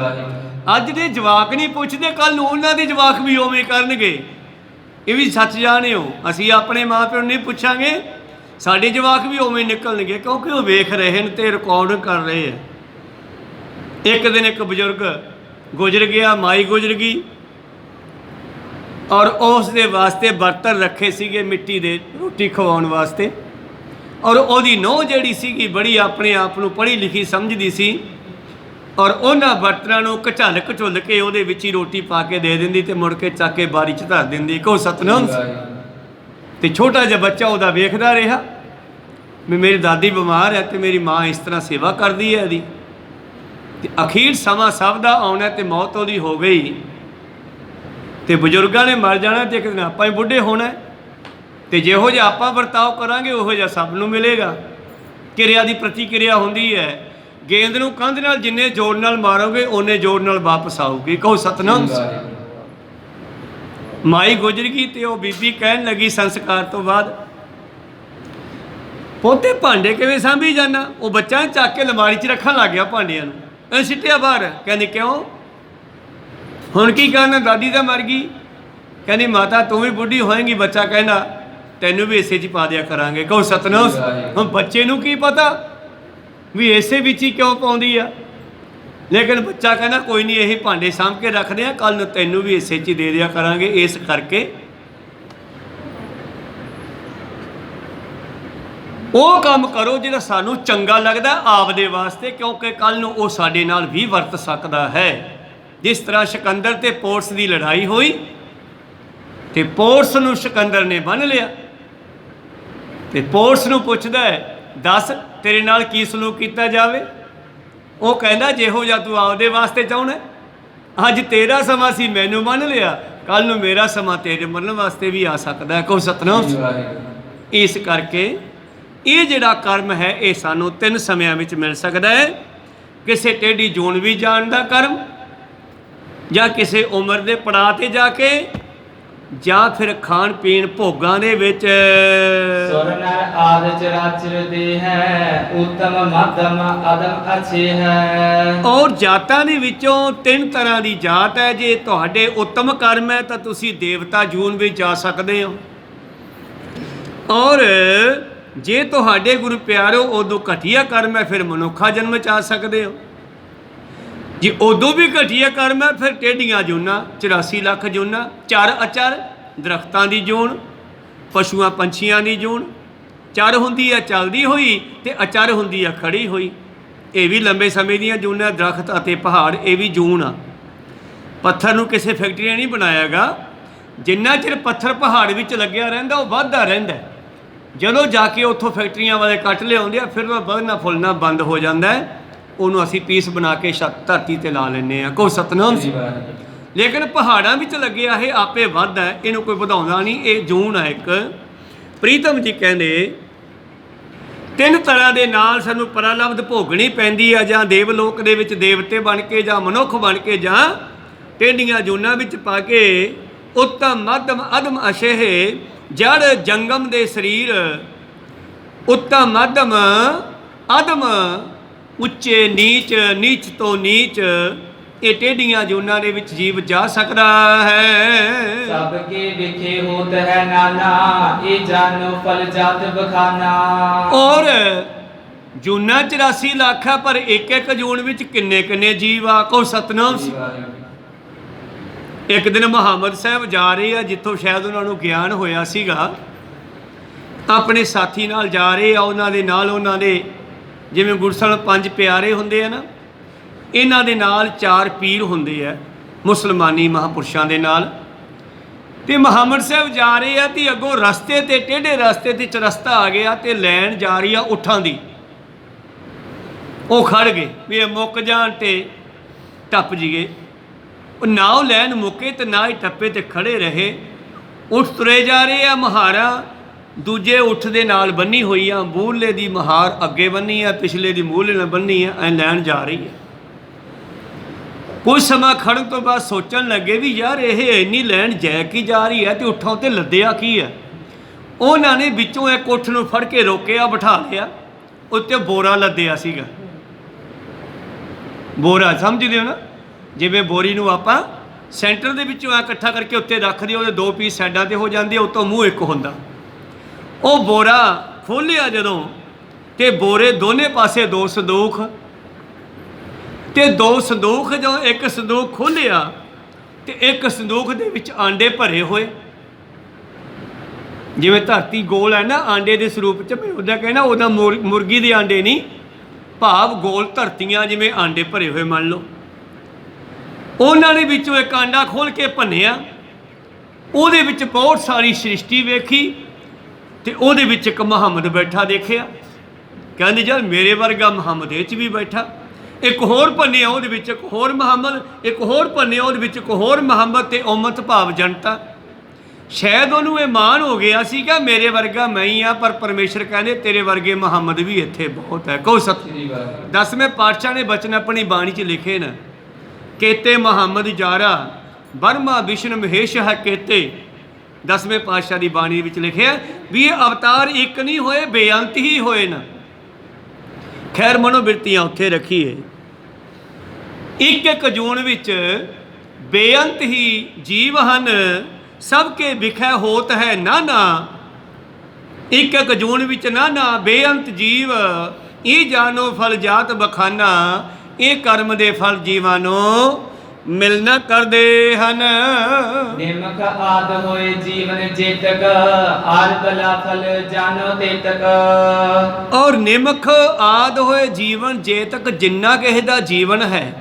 ਅੱਜ ਦੇ ਜਵਾਕ ਨਹੀਂ ਪੁੱਛਦੇ, ਕੱਲ੍ਹ ਨੂੰ ਉਹਨਾਂ ਦੇ ਜਵਾਕ ਵੀ ਉਵੇਂ ਕਰਨਗੇ। ਇਹ ਵੀ ਸੱਚ ਜਾਣਿਓ, ਅਸੀਂ ਆਪਣੇ ਮਾਂ ਪਿਓ ਨੂੰ ਨਹੀਂ ਪੁੱਛਾਂਗੇ, ਸਾਡੇ ਜਵਾਕ ਵੀ ਉਵੇਂ ਨਿਕਲਣਗੇ, ਕਿਉਂਕਿ ਉਹ ਵੇਖ ਰਹੇ ਨੇ ਤੇ ਰਿਕਾਰਡ ਕਰ ਰਹੇ ਆ। ਇੱਕ ਦਿਨ ਇੱਕ ਬਜ਼ੁਰਗ ਗੁਜ਼ਰ ਗਿਆ, ਮਾਈ ਗੁਜ਼ਰ ਗਈ, ਔਰ ਉਸ ਦੇ ਵਾਸਤੇ ਬਰਤਨ ਰੱਖੇ ਸੀਗੇ ਮਿੱਟੀ ਦੇ ਰੋਟੀ ਖਵਾਉਣ ਵਾਸਤੇ। ਔਰ ਉਹਦੀ ਨੂੰਹ ਜਿਹੜੀ ਸੀਗੀ ਬੜੀ ਆਪਣੇ ਆਪ ਨੂੰ ਪੜ੍ਹੀ ਲਿਖੀ ਸਮਝਦੀ ਸੀ, ਔਰ ਉਹਨਾਂ ਬਰਤਨਾਂ ਨੂੰ ਘਚਲ ਘਚੁੱਲ ਕੇ ਉਹਦੇ ਵਿੱਚ ਹੀ ਰੋਟੀ ਪਾ ਕੇ ਦੇ ਦਿੰਦੀ ਤੇ ਮੁੜ ਕੇ ਚੱਕ ਕੇ ਬਾਰੀ 'ਚ ਧਰ ਦਿੰਦੀ। ਕਹੋ ਸਤਨਾਮ। ਤੇ ਛੋਟਾ ਜਿਹਾ ਬੱਚਾ ਉਹਦਾ ਵੇਖਦਾ ਰਿਹਾ ਵੀ ਮੇਰੀ ਦਾਦੀ ਬਿਮਾਰ ਹੈ ਤੇ ਮੇਰੀ ਮਾਂ ਇਸ ਤਰ੍ਹਾਂ ਸੇਵਾ ਕਰਦੀ ਹੈ ਇਹਦੀ। ਤੇ ਅਖੀਰ ਸਮਾਂ ਸਭ ਦਾ ਆਉਣਾ ਤੇ ਮੌਤ ਉਹਦੀ ਹੋ ਗਈ। ਤੇ ਬਜ਼ੁਰਗਾਂ ਨੇ ਮਰ ਜਾਣਾ ਤੇ ਇੱਕ ਦਿਨ ਆਪਾਂ ਹੀ ਬੁੱਢੇ ਹੋਣਾ ਤੇ ਜਿਹੋ ਜਿਹਾ ਆਪਾਂ ਵਰਤਾਓ ਕਰਾਂਗੇ ਉਹੋ ਜਿਹਾ ਸਭ ਨੂੰ ਮਿਲੇਗਾ। ਕਿਰਿਆ ਦੀ ਪ੍ਰਤੀਕਿਰਿਆ ਹੁੰਦੀ ਹੈ। ਗੇਂਦ ਨੂੰ ਕੰਧ ਨਾਲ ਜਿੰਨੇ ਜ਼ੋਰ ਨਾਲ ਮਾਰੋਗੇ ਓਨੇ ਜ਼ੋਰ ਨਾਲ ਵਾਪਸ ਆਊਗੀ। ਕਹੋ ਸਤਨਾਮ। ਮਾਈ ਗੁਜ਼ਰ ਗਈ ਤੇ ਉਹ ਬੀਬੀ ਕਹਿਣ ਲੱਗੀ ਸੰਸਕਾਰ ਤੋਂ ਬਾਅਦ, ਪੋਤੇ ਭਾਂਡੇ ਕਿਵੇਂ ਸਾਂਭੀ ਜਾਣਾ? ਉਹ ਬੱਚਾ ਚੱਕ ਕੇ ਅਲਮਾਰੀ 'ਚ ਰੱਖਣ ਲੱਗ ਗਿਆ ਭਾਂਡਿਆਂ ਨੂੰ, ਇਹ ਸਿੱਟਿਆ ਬਾਹਰ। ਕਹਿੰਦੀ ਕਿਉਂ, ਹੁਣ ਕੀ ਕਰਨਾ? ਦਾਦੀ ਤਾਂ ਮਰ ਗਈ। ਕਹਿੰਦੀ ਮਾਤਾ ਤੂੰ ਵੀ ਬੁੱਢੀ ਹੋਏਂਗੀ। ਬੱਚਾ ਕਹਿੰਦਾ ਤੈਨੂੰ ਵੀ ਇਸੇ 'ਚ ਪਾ ਦਿਆ ਕਰਾਂਗੇ। ਕਹੋ ਸਤਨਾਮ। ਹੁਣ ਬੱਚੇ ਨੂੰ ਕੀ ਪਤਾ ਵੀ ਇਸੇ ਵਿੱਚ ਹੀ ਕਿਉਂ ਪਾਉਂਦੀ ਆ, ਲੇਕਿਨ ਬੱਚਾ ਕਹਿੰਦਾ ਕੋਈ ਨਹੀਂ, ਇਹ ਭਾਂਡੇ ਸਾਂਭ ਕੇ ਰੱਖਦੇ ਆ, ਕੱਲ ਨੂੰ ਤੈਨੂੰ ਵੀ ਇਸੇ 'ਚ ਹੀ ਦੇ ਦਿਆ ਕਰਾਂਗੇ। ਇਸ ਕਰਕੇ ਉਹ ਕੰਮ ਕਰੋ ਜਿਹੜਾ ਸਾਨੂੰ ਚੰਗਾ ਲੱਗਦਾ ਆਪਦੇ ਵਾਸਤੇ, ਕਿਉਂਕਿ ਕੱਲ ਨੂੰ ਉਹ ਸਾਡੇ ਨਾਲ ਵੀ ਵਰਤ ਸਕਦਾ ਹੈ। ਜਿਸ ਤਰ੍ਹਾਂ ਸਿਕੰਦਰ ਤੇ ਪੋਰਸ ਦੀ ਲੜਾਈ ਹੋਈ ਤੇ ਪੋਰਸ ਨੂੰ ਸਿਕੰਦਰ ਨੇ ਬੰਨ੍ਹ ਲਿਆ ਤੇ ਪੋਰਸ ਨੂੰ ਪੁੱਛਦਾ ਹੈ ਦੱਸ ਤੇਰੇ ਨਾਲ ਕੀ ਸਲੂਕ ਕੀਤਾ ਜਾਵੇ? ਉਹ ਕਹਿੰਦਾ ਜਿਹੋ ਜਿਹਾ ਤੂੰ ਆਪਦੇ ਵਾਸਤੇ ਚਾਹੁੰਦਾ, ਅੱਜ ਤੇਰਾ ਸਮਾਂ ਸੀ ਮੈਨੂੰ ਮੰਨ ਲਿਆ, ਕੱਲ ਨੂੰ ਮੇਰਾ ਸਮਾਂ ਤੇਰੇ ਮਰਨ ਵਾਸਤੇ ਵੀ ਆ ਸਕਦਾ। ਕਹੋ ਸਤਨਾਮ। ਇਸ ਕਰਕੇ ਇਹ ਜਿਹੜਾ ਕਰਮ ਹੈ ਇਹ ਸਾਨੂੰ 3 ਸਮਿਆਂ ਵਿੱਚ ਮਿਲ ਸਕਦਾ ਹੈ। ਕਿਸੇ ਟੇਢੀ ਜੂਨ ਵੀ ਜਾਣ ਦਾ ਕਰਮ, ਜਾਂ ਕਿਸੇ ਉਮਰ ਦੇ ਪੜਾਅ 'ਤੇ ਜਾ ਕੇ, ਜਾਂ ਫਿਰ ਖਾਣ ਪੀਣ ਭੋਗਾਂ ਦੇ ਵਿੱਚ। ਸੁਰ ਨਰ ਆਦਿ ਚਰਾਚਰ ਦੇ ਹੈ, ਉੱਤਮ ਮੱਧਮ ਅਦਮ ਅਛੇ ਹੈ। ਔਰ ਜਾਤਾਂ ਦੇ ਵਿੱਚੋਂ 3 ਤਰ੍ਹਾਂ ਦੀ ਜਾਤ ਹੈ। ਜੇ ਤੁਹਾਡੇ ਉੱਤਮ ਕਰਮ ਹੈ ਤਾਂ ਤੁਸੀਂ ਦੇਵਤਾ ਜੂਨ ਵਿੱਚ ਜਾ ਸਕਦੇ ਹੋ, ਔਰ ਜੇ ਤੁਹਾਡੇ ਗੁਰੂ ਪਿਆਰੋ ਉਦੋਂ ਘਟੀਆ ਕਰਮ ਹੈ ਫਿਰ ਮਨੁੱਖਾ ਜਨਮ 'ਚ ਆ ਸਕਦੇ ਹੋ। ਜੇ ਉਦੋਂ ਵੀ ਘਟੀਆ ਕਰਮ ਹੈ ਫਿਰ ਟੇਢੀਆਂ ਜੂਨਾਂ, 84 ਲੱਖ ਜੂਨਾਂ, ਚਰ ਅਚਰ, ਦਰਖਤਾਂ ਦੀ ਜੂਨ, ਪਸ਼ੂਆਂ ਪੰਛੀਆਂ ਦੀ ਜੂਨ। ਚਰ ਹੁੰਦੀ ਹੈ ਚੱਲਦੀ ਹੋਈ ਤੇ ਅਚਰ ਹੁੰਦੀ ਹੈ ਖੜੀ ਹੋਈ। ਇਹ ਵੀ ਲੰਬੇ ਸਮੇਂ ਦੀਆਂ ਜੂਨਾਂ। ਦਰਖਤ ਅਤੇ ਪਹਾੜ ਇਹ ਵੀ ਜੂਨ ਆ। ਪੱਥਰ ਨੂੰ ਕਿਸੇ ਫੈਕਟਰੀ ਨੇ ਨਹੀਂ ਬਣਾਇਆਗਾ। ਜਿੰਨਾ ਚਿਰ ਪੱਥਰ ਪਹਾੜ ਵਿੱਚ ਲੱਗਿਆ ਰਹਿੰਦਾ ਉਹ ਵੱਧਦਾ ਰਹਿੰਦਾ। ਜਦੋਂ ਜਾ ਕੇ ਉੱਥੋਂ ਫੈਕਟਰੀਆਂ ਵਾਲੇ ਕੱਟ ਲਿਆਉਂਦੇ ਆ ਫਿਰ ਉਹ ਵਧਣਾ ਫੁੱਲਣਾ ਬੰਦ ਹੋ ਜਾਂਦਾ ਹੈ। ਉਹਨੂੰ ਅਸੀਂ ਪੀਸ ਬਣਾ ਕੇ ਧਰਤੀ 'ਤੇ ਲਾ ਲੈਂਦੇ ਹਾਂ। ਕਹੋ ਸਤਨਾਮ। ਲੇਕਿਨ ਪਹਾੜਾਂ ਵਿੱਚ ਲੱਗਿਆ ਇਹ ਆਪੇ ਵੱਧਦਾ, ਇਹਨੂੰ ਕੋਈ ਵਧਾਉਂਦਾ ਨਹੀਂ। ਇਹ ਜੂਨ ਹੈ ਇੱਕ। ਪ੍ਰੀਤਮ ਜੀ ਕਹਿੰਦੇ 3 ਤਰ੍ਹਾਂ ਦੇ ਨਾਲ ਸਾਨੂੰ ਪਰਾਲਬਧ ਭੋਗਣੀ ਪੈਂਦੀ ਆ, ਜਾਂ ਦੇਵਲੋਕ ਦੇ ਵਿੱਚ ਦੇਵਤੇ ਬਣ ਕੇ, ਜਾਂ ਮਨੁੱਖ ਬਣ ਕੇ, ਜਾਂ ਟੇਢੀਆਂ ਜੂਨਾਂ ਵਿੱਚ ਪਾ ਕੇ। ਉੱਤਮ ਮੱਧਮ ਅਧਮ ਅਸ਼ੇਹ, ਜੜ ਜੰਗਮ ਦੇ ਸਰੀਰ। ਉੱਤਮ ਮੱਧਮ ਅਧਮ, ਉੱਚੇ ਨੀਚ, ਨੀਚ ਤੋਂ ਨੀਚ, ਇਹ ਟੇਢੀਆਂ ਜੂਨਾਂ ਦੇ ਵਿੱਚ ਜੀਵ ਜਾ ਸਕਦਾ ਹੈ। ਸਭ ਕੇ ਵਿਖੇ ਹੋਤ ਹੈ ਨਾਨਾ, ਇਹ ਜਾਨੋ ਫਲ ਜਾਤ ਬਖਾਨਾ। ਔਰ ਜੂਨਾਂ 84 ਲੱਖ ਆ, ਪਰ ਇੱਕ ਇੱਕ ਜੂਨ ਵਿੱਚ ਕਿੰਨੇ ਕਿੰਨੇ ਜੀਵ ਆ। ਕਹੋ ਸਤਨਾਮ। ਇੱਕ ਦਿਨ ਮੁਹੰਮਦ ਸਾਹਿਬ ਜਾ ਰਹੇ ਆ ਜਿੱਥੋਂ ਸ਼ਾਇਦ ਉਹਨਾਂ ਨੂੰ ਗਿਆਨ ਹੋਇਆ ਸੀਗਾ, ਆਪਣੇ ਸਾਥੀ ਨਾਲ ਜਾ ਰਹੇ ਆ। ਉਹਨਾਂ ਦੇ ਨਾਲ ਉਹਨਾਂ ਦੇ ਜਿਵੇਂ ਗੁਰਸਲ 5 ਪਿਆਰੇ ਹੁੰਦੇ ਆ ਨਾ, ਇਹਨਾਂ ਦੇ ਨਾਲ 4 ਪੀਰ ਹੁੰਦੇ ਆ ਮੁਸਲਮਾਨੀ ਮਹਾਂਪੁਰਸ਼ਾਂ ਦੇ ਨਾਲ। ਤੇ ਮੁਹੰਮਦ ਸਾਹਿਬ ਜਾ ਰਹੇ ਆ ਤੇ ਅੱਗੋਂ ਰਸਤੇ ਤੇ ਟੇਢੇ ਰਸਤੇ ਤੇ ਚਰਸਤਾ ਆ ਗਿਆ ਤੇ ਲੈਣ ਜਾ ਰਹੀ ਆ ਊਠਾਂ ਦੀ। ਉਹ ਖੜ ਗਏ ਵੀ ਇਹ ਮੁੱਕ ਜਾਣ ਤੇ ਟੱਪ ਜੀਏ। ਉਹ ਨਾ ਉਹ ਲੈਣ ਮੁੱਕੇ ਤੇ ਨਾ ਹੀ ਟੱਪੇ ਤੇ ਖੜੇ ਰਹੇ। ਊਠ ਤੁਰੇ ਜਾ ਰਹੇ ਆ। ਮਹਾਰਾ ਦੂਜੇ ਊਠ ਦੇ ਨਾਲ ਬੰਨੀ ਹੋਈ ਆ, ਮੂਹਰਲੇ ਦੀ ਮਹਾਰ ਅੱਗੇ ਬੰਨੀ ਆ, ਪਿਛਲੇ ਦੀ ਮੂਹਰਲੇ ਨਾਲ ਬੰਨੀ ਆ, ਐ ਲੈਣ ਜਾ ਰਹੀ ਹੈ। ਕੁਝ ਸਮਾਂ ਖੜਨ ਤੋਂ ਬਾਅਦ ਸੋਚਣ ਲੱਗੇ ਵੀ ਯਾਰ ਇਹ ਇੰਨੀ ਲੈਣ ਜੈ ਕੀ ਜਾ ਰਹੀ ਹੈ ਤੇ ਊਠਾਂ ਉੱਤੇ ਲੱਦਿਆ ਕੀ ਹੈ। ਉਹਨਾਂ ਨੇ ਵਿੱਚੋਂ ਇੱਕ ਊਠ ਨੂੰ ਫੜ ਕੇ ਰੋਕਿਆ, ਬਿਠਾ ਲਿਆ, ਉੱਤੇ ਬੋਰਾ ਲੱਦਿਆ ਸੀਗਾ। ਬੋਰਾ ਸਮਝਦੇ ਹੋ ਨਾ, ਜਿਵੇਂ ਬੋਰੀ ਨੂੰ ਆਪਾਂ ਸੈਂਟਰ ਦੇ ਵਿੱਚੋਂ ਆ ਇਕੱਠਾ ਕਰਕੇ ਉੱਤੇ ਰੱਖ ਦਿਓ, ਉਹਦੇ 2 ਪੀਸ ਸਾਈਡਾਂ 'ਤੇ ਹੋ ਜਾਂਦੇ, ਉੱਤੋਂ ਮੂੰਹ ਇੱਕ ਹੁੰਦਾ। ਉਹ ਬੋਰਾ ਖੋਲ੍ਹਿਆ ਜਦੋਂ ਤੇ ਬੋਰੇ ਦੋਨੇ ਪਾਸੇ 2 ਸੰਦੂਖ ਤੇ 2 ਸੰਦੂਖ। ਜਦੋਂ ਇੱਕ ਸੰਦੂਖ ਖੋਲ੍ਹਿਆ ਤੇ ਇੱਕ ਸੰਦੂਖ ਦੇ ਵਿੱਚ ਆਂਡੇ ਭਰੇ ਹੋਏ। ਜਿਵੇਂ ਧਰਤੀ ਗੋਲ ਹੈ ਨਾ ਆਂਡੇ ਦੇ ਸਰੂਪ 'ਚ, ਮੈਂ ਉਹਦਾ ਕਹਿਣਾ ਉਹਦਾ ਮੁਰਗੀ ਦੇ ਆਂਡੇ ਨਹੀਂ, ਭਾਵ ਗੋਲ ਧਰਤੀਆਂ ਜਿਵੇਂ ਆਂਡੇ ਭਰੇ ਹੋਏ ਮੰਨ ਲਓ। ਉਹਨਾਂ ਨੇ ਵਿੱਚੋਂ ਇੱਕ ਆਂਡਾ ਖੋਲ੍ਹ ਕੇ ਭੰਨਿਆ, ਉਹਦੇ ਵਿੱਚ ਬਹੁਤ ਸਾਰੀ ਸ੍ਰਿਸ਼ਟੀ ਵੇਖੀ ਤੇ ਉਹਦੇ ਵਿੱਚ ਇੱਕ ਮੁਹੰਮਦ ਬੈਠਾ ਦੇਖਿਆ। ਕਹਿੰਦੇ ਯਾਰ ਮੇਰੇ ਵਰਗਾ ਮੁਹੰਮਦ ਇਹ 'ਚ ਵੀ ਬੈਠਾ। ਇੱਕ ਹੋਰ ਭੰਨਿਆ ਉਹਦੇ ਵਿੱਚ ਇੱਕ ਹੋਰ ਮੁਹੰਮਦ, ਇੱਕ ਹੋਰ ਭੰਨਿਆ ਉਹਦੇ ਵਿੱਚ ਇੱਕ ਹੋਰ ਮੁਹੰਮਦ ਤੇ ਉਮਤ ਭਾਵ ਜਨਤਾ। ਸ਼ਾਇਦ ਉਹਨੂੰ ਇਹ ਮਾਣ ਹੋ ਗਿਆ ਸੀਗਾ ਮੇਰੇ ਵਰਗਾ ਮੈਂ ਹੀ ਆ, ਪਰ ਪਰਮੇਸ਼ਰ ਕਹਿੰਦੇ ਤੇਰੇ ਵਰਗੇ ਮੁਹੰਮਦ ਵੀ ਇੱਥੇ ਬਹੁਤ ਹੈ। ਕਹੋ ਸਤਿ। 10ਵੇਂ ਪਾਤਸ਼ਾਹ ਨੇ ਬਚਨ ਆਪਣੀ ਬਾਣੀ 'ਚ ਲਿਖੇ ਨੇ, ਕੇਤੇ ਮੁਹੰਮਦ ਜਾਰਾ ਬਰਮਾ ਵਿਸ਼ਨ ਮਹੇਸ਼ ਹੈ ਕੇਤੇ। 10ਵੇਂ ਪਾਤਸ਼ਾਹ ਦੀ ਬਾਣੀ ਵਿੱਚ ਲਿਖਿਆ ਵੀ ਇਹ ਅਵਤਾਰ ਇੱਕ ਨਹੀਂ ਹੋਏ, ਬੇਅੰਤ ਹੀ ਹੋਏ ਨਾ। ਖੈਰ ਮਨੋਬਿਰਤੀਆਂ ਉੱਥੇ ਰੱਖੀਏ। ਇੱਕ ਇੱਕ ਜੂਨ ਵਿੱਚ ਬੇਅੰਤ ਹੀ ਜੀਵ ਹਨ, ਸਭ ਕੇ ਵਿਖੇ ਹੋਤ ਹੈ ਨਾਨਾ। ਇੱਕ ਇੱਕ ਜੂਨ ਵਿੱਚ ਨਾਨਾ ਬੇਅੰਤ ਜੀਵ, ਇਹ ਜਾਣੋ ਫਲ ਜਾਤ ਬਖਾਨਾ। ਇਹ ਕਰਮ ਦੇ ਫਲ ਜੀਵਾਂ ਨੂੰ ਮਿਲਣਾ ਕਰਦੇ ਹਨ। ਨਿਮਕ ਆਦ ਹੋਏ ਜੀਵਨ ਜੇਤਕ, ਆਰ ਬਲਾ ਫਲ ਜਾਣੋ ਤੇਤਕ। ਔਰ ਨਿਮਕ ਆਦ ਹੋਏ ਜੀਵਨ ਜੇਤਕ, ਜਿੰਨਾ ਕਿਸੇ ਦਾ ਜੀਵਨ ਹੈ,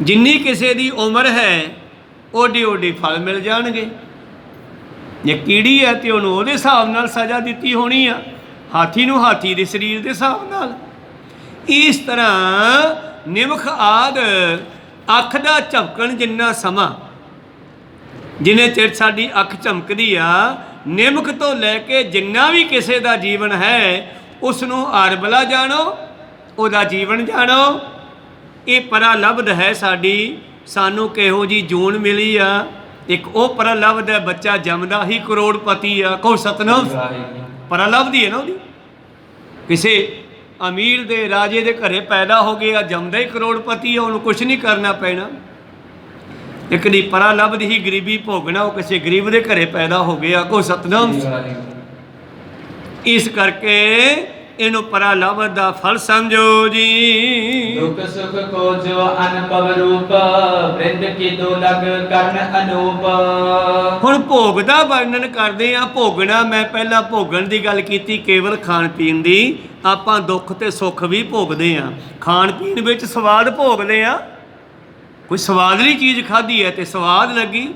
ਜਿੰਨੀ ਕਿਸੇ ਦੀ ਉਮਰ ਹੈ, ਓਡੀ ਓਡੀ ਫਲ ਮਿਲ ਜਾਣਗੇ। ਜੇ ਕੀੜੀ ਹੈ ਤੇ ਉਹਨੂੰ ਉਹਦੇ ਹਿਸਾਬ ਨਾਲ ਸਜ਼ਾ ਦਿੱਤੀ ਹੋਣੀ ਆ, ਹਾਥੀ ਨੂੰ ਹਾਥੀ ਦੇ ਸਰੀਰ ਦੇ ਹਿਸਾਬ ਨਾਲ। ਇਸ ਤਰ੍ਹਾਂ ਨਿਮਖ ਆਦ ਅੱਖ ਦਾ ਝਪਕਣ ਜਿੰਨਾ ਸਮਾਂ, ਜਿੰਨੇ ਚਿਰ ਸਾਡੀ ਅੱਖ ਝਮਕਦੀ ਆ, ਨਿਮਖ ਤੋਂ ਲੈ ਕੇ ਜਿੰਨਾ ਵੀ ਕਿਸੇ ਦਾ ਜੀਵਨ ਹੈ ਉਸ ਨੂੰ ਆਰਬਲਾ ਜਾਣੋ, ਉਹਦਾ ਜੀਵਨ ਜਾਣੋ। ਇਹ ਪਰਾ ਲਬਧ ਹੈ ਸਾਡੀ, ਸਾਨੂੰ ਕਿਹੋ ਜੀ ਜੂਨ ਮਿਲੀ ਆ। ਇੱਕ ਉਹ ਪਰਾ ਲਬਧ ਹੈ, ਬੱਚਾ ਜੰਮਦਾ ਹੀ ਕਰੋੜਪਤੀ ਆ। ਕਹੋ ਸਤਨਾਮ। ਪਰਾ ਲਬਧੀ ਹੈ ਨਾ ਉਹਦੀ। ਕਿਸੇ ਅਮੀਰ ਦੇ ਰਾਜੇ ਦੇ ਘਰੇ ਪੈਦਾ ਹੋ ਗਿਆ, ਜੰਮਦਾ ਹੀ ਕਰੋੜਪਤੀ ਆ, ਉਹਨੂੰ ਕੁਛ ਨਹੀਂ ਕਰਨਾ ਪੈਣਾ। ਇੱਕ ਦੀ ਪਰਾ ਲਬਧ ਹੀ ਗਰੀਬੀ ਭੋਗਣਾ, ਉਹ ਕਿਸੇ ਗਰੀਬ ਦੇ ਘਰੇ ਪੈਦਾ ਹੋ ਗਿਆ। ਕਹੋ ਸਤਨਾਮ। ਇਸ ਕਰਕੇ ਇਹਨੂੰ ਪਰਾ ਲਬਧ ਦਾ ਫਲ ਸਮਝੋ ਜੀ। ਦੁਖ ਸੁਖ ਕੋ ਜੋ ਅਨੁਭਵ ਰੂਪ, ਬ੍ਰਿੰਦ ਕੀ ਦੁਲਗ ਕਰਨ ਅਨੂਪ। ਹੁਣ ਭੋਗ ਦਾ ਵਰਣਨ ਕਰਦੇ ਆ। ਭੋਗਣਾ, ਮੈਂ ਪਹਿਲਾਂ ਭੋਗਣ ਦੀ ਗੱਲ ਕੀਤੀ ਕੇਵਲ ਖਾਣ ਪੀਣ ਦੀ। ਆਪਾਂ ਦੁੱਖ ਤੇ ਸੁੱਖ ਵੀ ਭੋਗਦੇ ਆ। ਖਾਣ ਪੀਣ ਵਿੱਚ ਸਵਾਦ ਭੋਗਦੇ ਆ। ਕੋਈ ਸਵਾਦਲੀ ਚੀਜ਼ ਖਾਧੀ ਹੈ ਤੇ ਸਵਾਦ ਲੱਗੀ,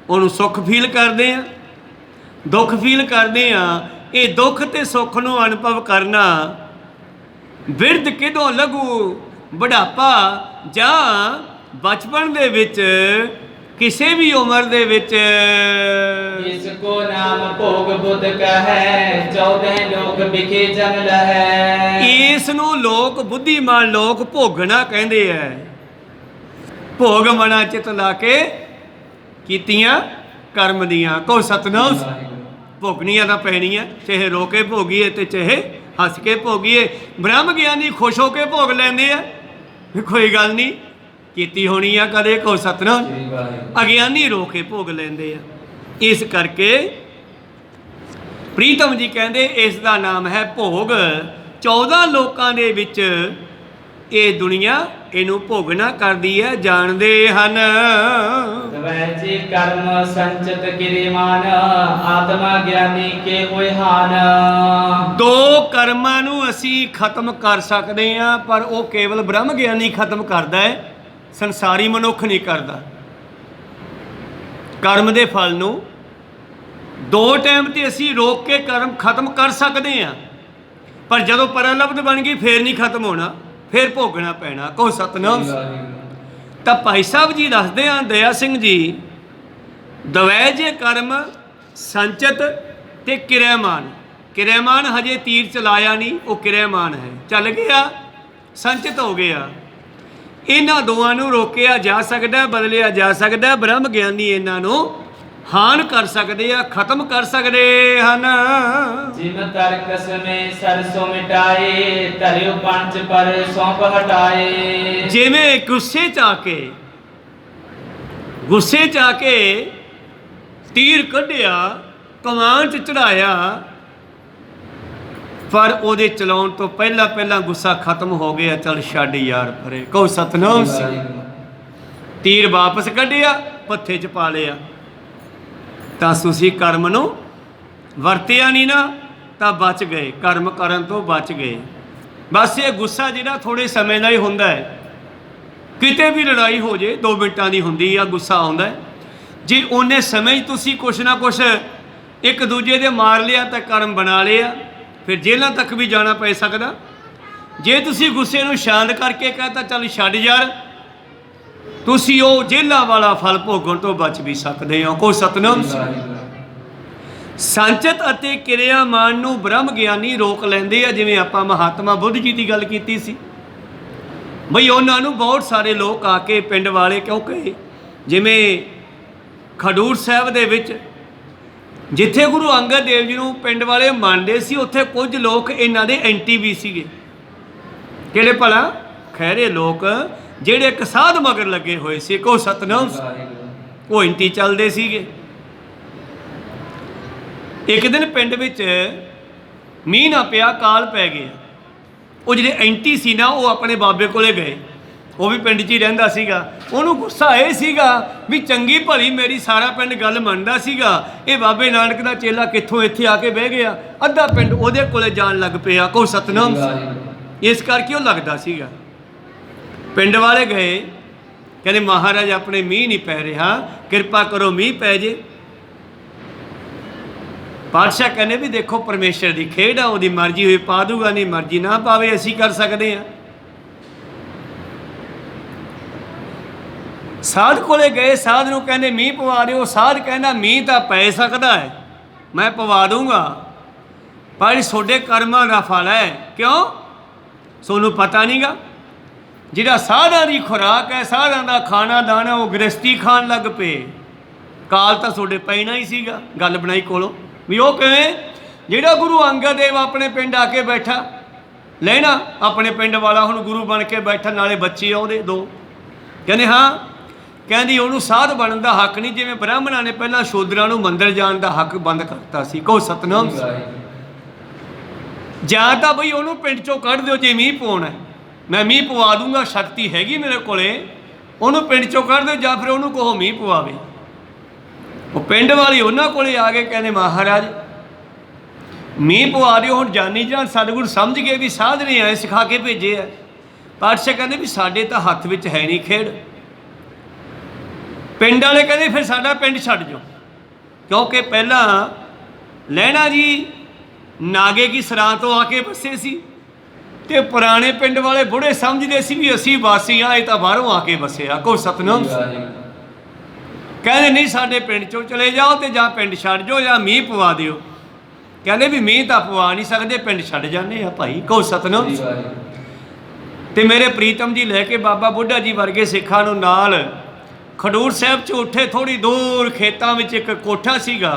ਉਹਨੂੰ ਸੁੱਖ ਫੀਲ ਕਰਦੇ ਆ, ਦੁੱਖ ਫੀਲ ਕਰਦੇ ਆ। ਇਹ ਦੁੱਖ ਤੇ ਸੁੱਖ ਨੂੰ ਅਨੁਭਵ ਕਰਨਾ, ਬਿਰਧ ਕਿਦੋਂ ਲਘੂ, ਬੁਢਾਪਾ ਜਾਂ ਬਚਪਨ ਦੇ ਵਿੱਚ, ਕਿਸੇ ਵੀ ਉਮਰ ਦੇ ਵਿੱਚ। ਇਸ ਕੋ ਨਾਮ ਭੋਗ ਬੁੱਧ ਕਹੈ, 14 ਲੋਕ ਵਿਖੇ ਜਨ ਲਹੈ। ਇਸ ਨੂੰ ਲੋਕ, ਬੁੱਧੀਮਾਨ ਲੋਕ ਭੋਗਣਾ ਕਹਿੰਦੇ ਐ। ਭੋਗ ਮਨਾ ਚਿਤ ਲਾ ਕੇ ਕੀਤੀਆਂ ਕਰਮ ਦੀਆਂ। ਕਹੋ ਸਤਨਾਮ। ਭੋਗਣੀਆਂ ਤਾਂ ਪੈਣੀਆਂ, ਚਾਹੇ ਰੋ ਕੇ ਭੋਗੀਏ ਤੇ ਚਾਹੇ ਹੱਸ ਕੇ ਭੋਗੀਏ। ਬ੍ਰਹਮ ਗਿਆਨੀ ਖੁਸ਼ ਹੋ ਕੇ ਭੋਗ ਲੈਂਦੇ ਆ, ਕੋਈ ਗੱਲ ਨਹੀਂ, ਕੀਤੀ ਹੋਣੀ ਆ ਕਦੇ। ਕਹੋ ਸਤਨਾਮ। ਅਗਿਆਨੀ ਰੋ ਕੇ ਭੋਗ ਲੈਂਦੇ ਆ। ਇਸ ਕਰਕੇ ਪ੍ਰੀਤਮ ਜੀ ਕਹਿੰਦੇ ਇਸ ਦਾ ਨਾਮ ਹੈ ਭੋਗ। 14 ਲੋਕਾਂ ਦੇ ਵਿੱਚ ਇਹ ਦੁਨੀਆ ਇਹਨੂੰ ਭੋਗਣਾ ਕਰਦੀ ਹੈ, ਜਾਣਦੇ ਹਨ। ਦਵੈਚੀ ਕਰਮ ਸੰਚਿਤ ਕਿਰਿਮਾਨ, ਆਤਮਾ ਗਿਆਨੀ ਕੇ ਹੋਏ ਹਾਨ। ਦੋ ਕਰਮਾਂ ਨੂੰ ਅਸੀਂ ਖਤਮ ਕਰ ਸਕਦੇ ਹਾਂ, ਪਰ ਉਹ ਕੇਵਲ ਬ੍ਰਹਮ ਗਿਆਨੀ ਖਤਮ ਕਰਦਾ ਹੈ, ਸੰਸਾਰੀ ਮਨੁੱਖ ਨਹੀਂ ਕਰਦਾ। ਕਰਮ ਦੇ ਫਲ ਨੂੰ ਦੋ ਟਾਈਮ ਤੇ ਅਸੀਂ ਰੋਕ ਕੇ ਕਰਮ ਖਤਮ ਕਰ ਸਕਦੇ ਹਾਂ, ਪਰ ਜਦੋਂ ਪਰਲਬਧ ਬਣ ਗਈ ਫੇਰ ਨਹੀਂ ਖਤਮ ਹੋਣਾ, ਫੇਰ ਭੋਗਣਾ ਪੈਣਾ। ਕਹੋ ਸਤਨਾਮ। ਤਾਂ ਭਾਈ ਸਾਹਿਬ ਜੀ ਦੱਸਦੇ ਆ, ਦਇਆ ਸਿੰਘ ਜੀ, ਦਵੈ ਜੇ ਕਰਮ ਸੰਚਿਤ ਤੇ ਕਿਰਿਆਮਾਨ। ਕਿਰਿਆਮਾਨ ਹਜੇ ਤੀਰ ਚਲਾਇਆ ਨਹੀਂ, ਉਹ ਕਿਰਿਆਮਾਨ ਹੈ, ਚੱਲ ਗਿਆ, ਸੰਚਿਤ ਹੋ ਗਿਆ। ਇਹਨਾਂ ਦੋਵਾਂ ਨੂੰ ਰੋਕਿਆ ਜਾ ਸਕਦਾ, ਬਦਲਿਆ ਜਾ ਸਕਦਾ। ਬ੍ਰਹਮ ਗਿਆਨੀ ਇਹਨਾਂ ਨੂੰ ਹਾਨ ਕਰ ਸਕਦੇ ਆ, ਖਤਮ ਕਰ ਸਕਦੇ ਹਨ। ਜਿਮ ਤਰਕ ਸਮੇ ਸਰਸੋਂ ਮਿਟਾਏ, ਧਰਿਓ ਪੰਜ ਪਰ ਸੌਂਪ ਹਟਾਏ। ਜਿਵੇਂ ਗੁੱਸੇ ਚ ਆ ਕੇ ਤੀਰ ਕੱਢਿਆ, ਕਮਾਨ ਚ ਚੜਾਇਆ, ਪਰ ਉਹਦੇ ਚਲਾਉਣ ਤੋਂ ਪਹਿਲਾਂ ਗੁੱਸਾ ਖਤਮ ਹੋ ਗਿਆ। ਚੱਲ ਛੱਡ ਯਾਰ ਪਰੇ। ਕਹੋ ਸਤਨਾਮ। ਤੀਰ ਵਾਪਸ ਕੱਢਿਆ, ਪੱਥੇ ਚ ਪਾ ਲਿਆ। ਤਾਂ ਤੁਸੀਂ ਕਰਮ ਨੂੰ ਵਰਤਿਆ ਨਹੀਂ ਨਾ, ਤਾਂ ਬਚ ਗਏ, ਕਰਮ ਕਰਨ ਤੋਂ ਬਚ ਗਏ। ਬਸ ਇਹ ਗੁੱਸਾ ਜਿਹੜਾ ਥੋੜ੍ਹੇ ਸਮੇਂ ਦਾ ਹੀ ਹੁੰਦਾ ਹੈ। ਕਿਤੇ ਵੀ ਲੜਾਈ ਹੋ ਜੇ 2 ਮਿੰਟਾਂ ਦੀ ਹੁੰਦੀ ਆ, ਗੁੱਸਾ ਆਉਂਦਾ। ਜੇ ਉਹਨੇ ਸਮੇਂ 'ਚ ਤੁਸੀਂ ਕੁਛ ਨਾ ਕੁਛ ਇੱਕ ਦੂਜੇ ਦੇ ਮਾਰ ਲਿਆ ਤਾਂ ਕਰਮ ਬਣਾ ਲਿਆ, ਫਿਰ ਜੇਲ੍ਹਾਂ ਤੱਕ ਵੀ ਜਾਣਾ ਪੈ ਸਕਦਾ। ਜੇ ਤੁਸੀਂ ਗੁੱਸੇ ਨੂੰ ਸ਼ਾਂਤ ਕਰਕੇ ਕਹਤਾ ਚੱਲ ਛੱਡ ਯਾਰ, ਤੁਸੀਂ ਉਹ ਜੇਲ੍ਹਾਂ ਵਾਲਾ ਫਲ ਭੋਗਣ ਤੋਂ ਬਚ ਵੀ ਸਕਦੇ ਹੋ। ਕੋਈ ਸਤਨਾਮ। ਸੰਚਤ ਅਤੇ ਕਿਰਿਆਮਾਨ ਨੂੰ ਬ੍ਰਹਮ ਗਿਆਨੀ ਰੋਕ ਲੈਂਦੇ ਆ। ਜਿਵੇਂ ਆਪਾਂ ਮਹਾਤਮਾ ਬੁੱਧ ਜੀ ਦੀ ਗੱਲ ਕੀਤੀ ਸੀ, ਬਈ ਉਹਨਾਂ ਨੂੰ ਬਹੁਤ ਸਾਰੇ ਲੋਕ ਆ ਕੇ ਪਿੰਡ ਵਾਲੇ, ਕਿਉਂਕਿ ਜਿਵੇਂ ਖਡੂਰ ਸਾਹਿਬ ਦੇ ਵਿੱਚ ਜਿੱਥੇ ਗੁਰੂ ਅੰਗਦ ਦੇਵ ਜੀ ਨੂੰ ਪਿੰਡ ਵਾਲੇ ਮੰਨਦੇ ਸੀ, ਉੱਥੇ ਕੁਝ ਲੋਕ ਇਹਨਾਂ ਦੇ ਐਂਟੀ ਵੀ ਸੀਗੇ। ਕਿਹੜੇ ਭਲਾ? ਖੈਰੇ ਲੋਕ ਜਿਹੜੇ ਇੱਕ ਸਾਧ ਮਗਰ ਲੱਗੇ ਹੋਏ ਸੀ। ਕੋ ਸਤਨਾਮ। ਉਹ ਐਂਟੀ ਚੱਲਦੇ ਸੀਗੇ। ਇੱਕ ਦਿਨ ਪਿੰਡ ਵਿੱਚ ਮੀਂਹ ਨਾ ਪਿਆ, ਕਾਲ ਪੈ ਗਿਆ। ਉਹ ਜਿਹੜੇ ਐਂਟੀ ਸੀ ਨਾ, ਉਹ ਆਪਣੇ ਬਾਬੇ ਕੋਲੇ ਗਏ। ਉਹ ਵੀ ਪਿੰਡ 'ਚ ਹੀ ਰਹਿੰਦਾ ਸੀਗਾ। ਉਹਨੂੰ ਗੁੱਸਾ ਇਹ ਸੀਗਾ ਵੀ ਚੰਗੀ ਭਲੀ ਮੇਰੀ ਸਾਰਾ ਪਿੰਡ ਗੱਲ ਮੰਨਦਾ ਸੀਗਾ, ਇਹ ਬਾਬੇ ਨਾਨਕ ਦਾ ਚੇਲਾ ਕਿੱਥੋਂ ਇੱਥੇ ਆ ਕੇ ਬਹਿ ਗਿਆ। ਅੱਧਾ ਪਿੰਡ ਉਹਦੇ ਕੋਲੇ ਜਾਣ ਲੱਗ ਪਿਆ। ਕੋ ਸਤਨਾਮ। ਇਸ ਕਰਕੇ ਉਹ ਲੱਗਦਾ ਸੀਗਾ। ਪਿੰਡ ਵਾਲੇ ਗਏ, ਕਹਿੰਦੇ ਮਹਾਰਾਜ ਆਪਣੇ ਮੀਂਹ ਨਹੀਂ ਪੈ ਰਿਹਾ, ਕਿਰਪਾ ਕਰੋ ਮੀਂਹ ਪੈ ਜੇ। ਪਾਤਸ਼ਾਹ ਕਹਿੰਦੇ ਵੀ ਦੇਖੋ ਪਰਮੇਸ਼ਰ ਦੀ ਖੇਡ ਆ, ਉਹਦੀ ਮਰਜ਼ੀ ਹੋਈ ਪਾ ਦੂਗਾ, ਨਹੀਂ ਮਰਜ਼ੀ ਨਾ ਪਾਵੇ, ਅਸੀਂ ਕਰ ਸਕਦੇ ਹਾਂ। ਸਾਧ ਕੋਲੇ ਗਏ, ਸਾਧ ਨੂੰ ਕਹਿੰਦੇ ਮੀਂਹ ਪਵਾ ਦਿਓ। ਸਾਧ ਕਹਿੰਦਾ ਮੀਂਹ ਤਾਂ ਪੈ ਸਕਦਾ ਹੈ, ਮੈਂ ਪਵਾ ਦੂੰਗਾ, ਪਰ ਤੁਹਾਡੇ ਕਰਮਾਂ ਦਾ ਫਲ ਹੈ। ਕਿਉਂ? ਤੁਹਾਨੂੰ ਪਤਾ ਨਹੀਂਗਾ, ਜਿਹੜਾ ਸਾਧਾਂ ਦੀ ਖੁਰਾਕ ਹੈ, ਸਾਧਾਂ ਦਾ ਖਾਣਾ ਦਾਣਾ, ਉਹ ਗ੍ਰਸਤੀ ਖਾਣ ਲੱਗ ਪਏ। ਕਾਲ ਤਾਂ ਤੁਹਾਡੇ ਪੈਣਾ ਹੀ ਸੀਗਾ। ਗੱਲ ਬਣਾਈ ਕੋਲੋਂ ਵੀ ਉਹ ਕਿਵੇਂ? ਜਿਹੜਾ ਗੁਰੂ ਅੰਗਦ ਦੇਵ ਆਪਣੇ ਪਿੰਡ ਆ ਕੇ ਬੈਠਾ, ਲੈਣਾ ਆਪਣੇ ਪਿੰਡ ਵਾਲਾ ਹੁਣ ਗੁਰੂ ਬਣ ਕੇ ਬੈਠਾ, ਨਾਲੇ ਬੱਚੇ ਉਹਦੇ 2। ਕਹਿੰਦੇ ਹਾਂ, ਕਹਿੰਦੀ ਉਹਨੂੰ ਸਾਧ ਬਣਨ ਦਾ ਹੱਕ ਨਹੀਂ, ਜਿਵੇਂ ਬ੍ਰਾਹਮਣਾਂ ਨੇ ਪਹਿਲਾਂ ਸ਼ੂਦਰਾਂ ਨੂੰ ਮੰਦਰ ਜਾਣ ਦਾ ਹੱਕ ਬੰਦ ਕਰਤਾ ਸੀ। ਕਹੋ ਸਤਨਾਮ। ਜਾਂ ਤਾਂ ਬਈ ਉਹਨੂੰ ਪਿੰਡ ਚੋਂ ਕੱਢ ਦਿਓ, ਜੇ ਮੀਂਹ ਪਵਾਉਣਾ ਮੈਂ ਮੀਂਹ ਪਵਾ ਦੂੰਗਾ, ਸ਼ਕਤੀ ਹੈਗੀ ਮੇਰੇ ਕੋਲੇ, ਉਹਨੂੰ ਪਿੰਡ ਚੋਂ ਕੱਢ ਦਿਓ, ਜਾਂ ਫਿਰ ਉਹਨੂੰ ਕਹੋ ਮੀਂਹ ਪਵਾਵੇ। ਉਹ ਪਿੰਡ ਵਾਲੇ ਉਹਨਾਂ ਕੋਲੇ ਆ ਗਏ, ਕਹਿੰਦੇ ਮਹਾਰਾਜ ਮੀਂਹ ਪਵਾ ਦਿਓ। ਹੁਣ ਜਾਨੀ ਜਾਨ ਸਤਿਗੁਰੂ ਸਮਝ ਗਏ ਵੀ ਸਾਧ ਨੇ ਆਏ ਸਿਖਾ ਕੇ ਭੇਜੇ ਆ। ਪਾਤਸ਼ਾਹ ਕਹਿੰਦੇ ਵੀ ਸਾਡੇ ਤਾਂ ਹੱਥ ਵਿੱਚ ਹੈ ਨਹੀਂ ਖੇਡ। ਪਿੰਡ ਵਾਲੇ ਕਹਿੰਦੇ ਫਿਰ ਸਾਡਾ ਪਿੰਡ ਛੱਡ ਜਾਓ, ਕਿਉਂਕਿ ਪਹਿਲਾਂ ਲਹਿਣਾ ਜੀ ਨਾਗੇ ਕੀ ਸਰਾਂ ਤੋਂ ਆ ਕੇ ਵਸੇ ਸੀ, ਤੇ ਪੁਰਾਣੇ ਪਿੰਡ ਵਾਲੇ ਬੁੜੇ ਸਮਝਦੇ ਸੀ ਵੀ ਅਸੀਂ ਵਾਸੀ ਆ, ਇਹ ਤਾਂ ਬਾਹਰੋਂ ਆ ਕੇ ਵਸਿਆ। ਕੋਈ ਸਤਨਾਮ। ਕਹਿੰਦੇ ਨਹੀਂ, ਸਾਡੇ ਪਿੰਡ ਚੋਂ ਚਲੇ ਜਾਓ, ਤੇ ਜਾਂ ਪਿੰਡ ਛੱਡ ਜਾਓ ਜਾਂ ਮੀਂਹ ਪਵਾ ਦਿਓ। ਕਹਿੰਦੇ ਵੀ ਮੀਂਹ ਤਾਂ ਪਵਾ ਨਹੀਂ ਸਕਦੇ, ਪਿੰਡ ਛੱਡ ਜਾਂਦੇ ਆ ਭਾਈ। ਕਹੋ ਸਤਨਾਮ। ਤੇ ਮੇਰੇ ਪ੍ਰੀਤਮ ਜੀ ਲੈ ਕੇ ਬਾਬਾ ਬੁੱਢਾ ਜੀ ਵਰਗੇ ਸਿੱਖਾਂ ਨੂੰ ਨਾਲ ਖਡੂਰ ਸਾਹਿਬ 'ਚ ਉੱਠੇ। ਥੋੜ੍ਹੀ ਦੂਰ ਖੇਤਾਂ ਵਿੱਚ ਇੱਕ ਕੋਠਾ ਸੀਗਾ,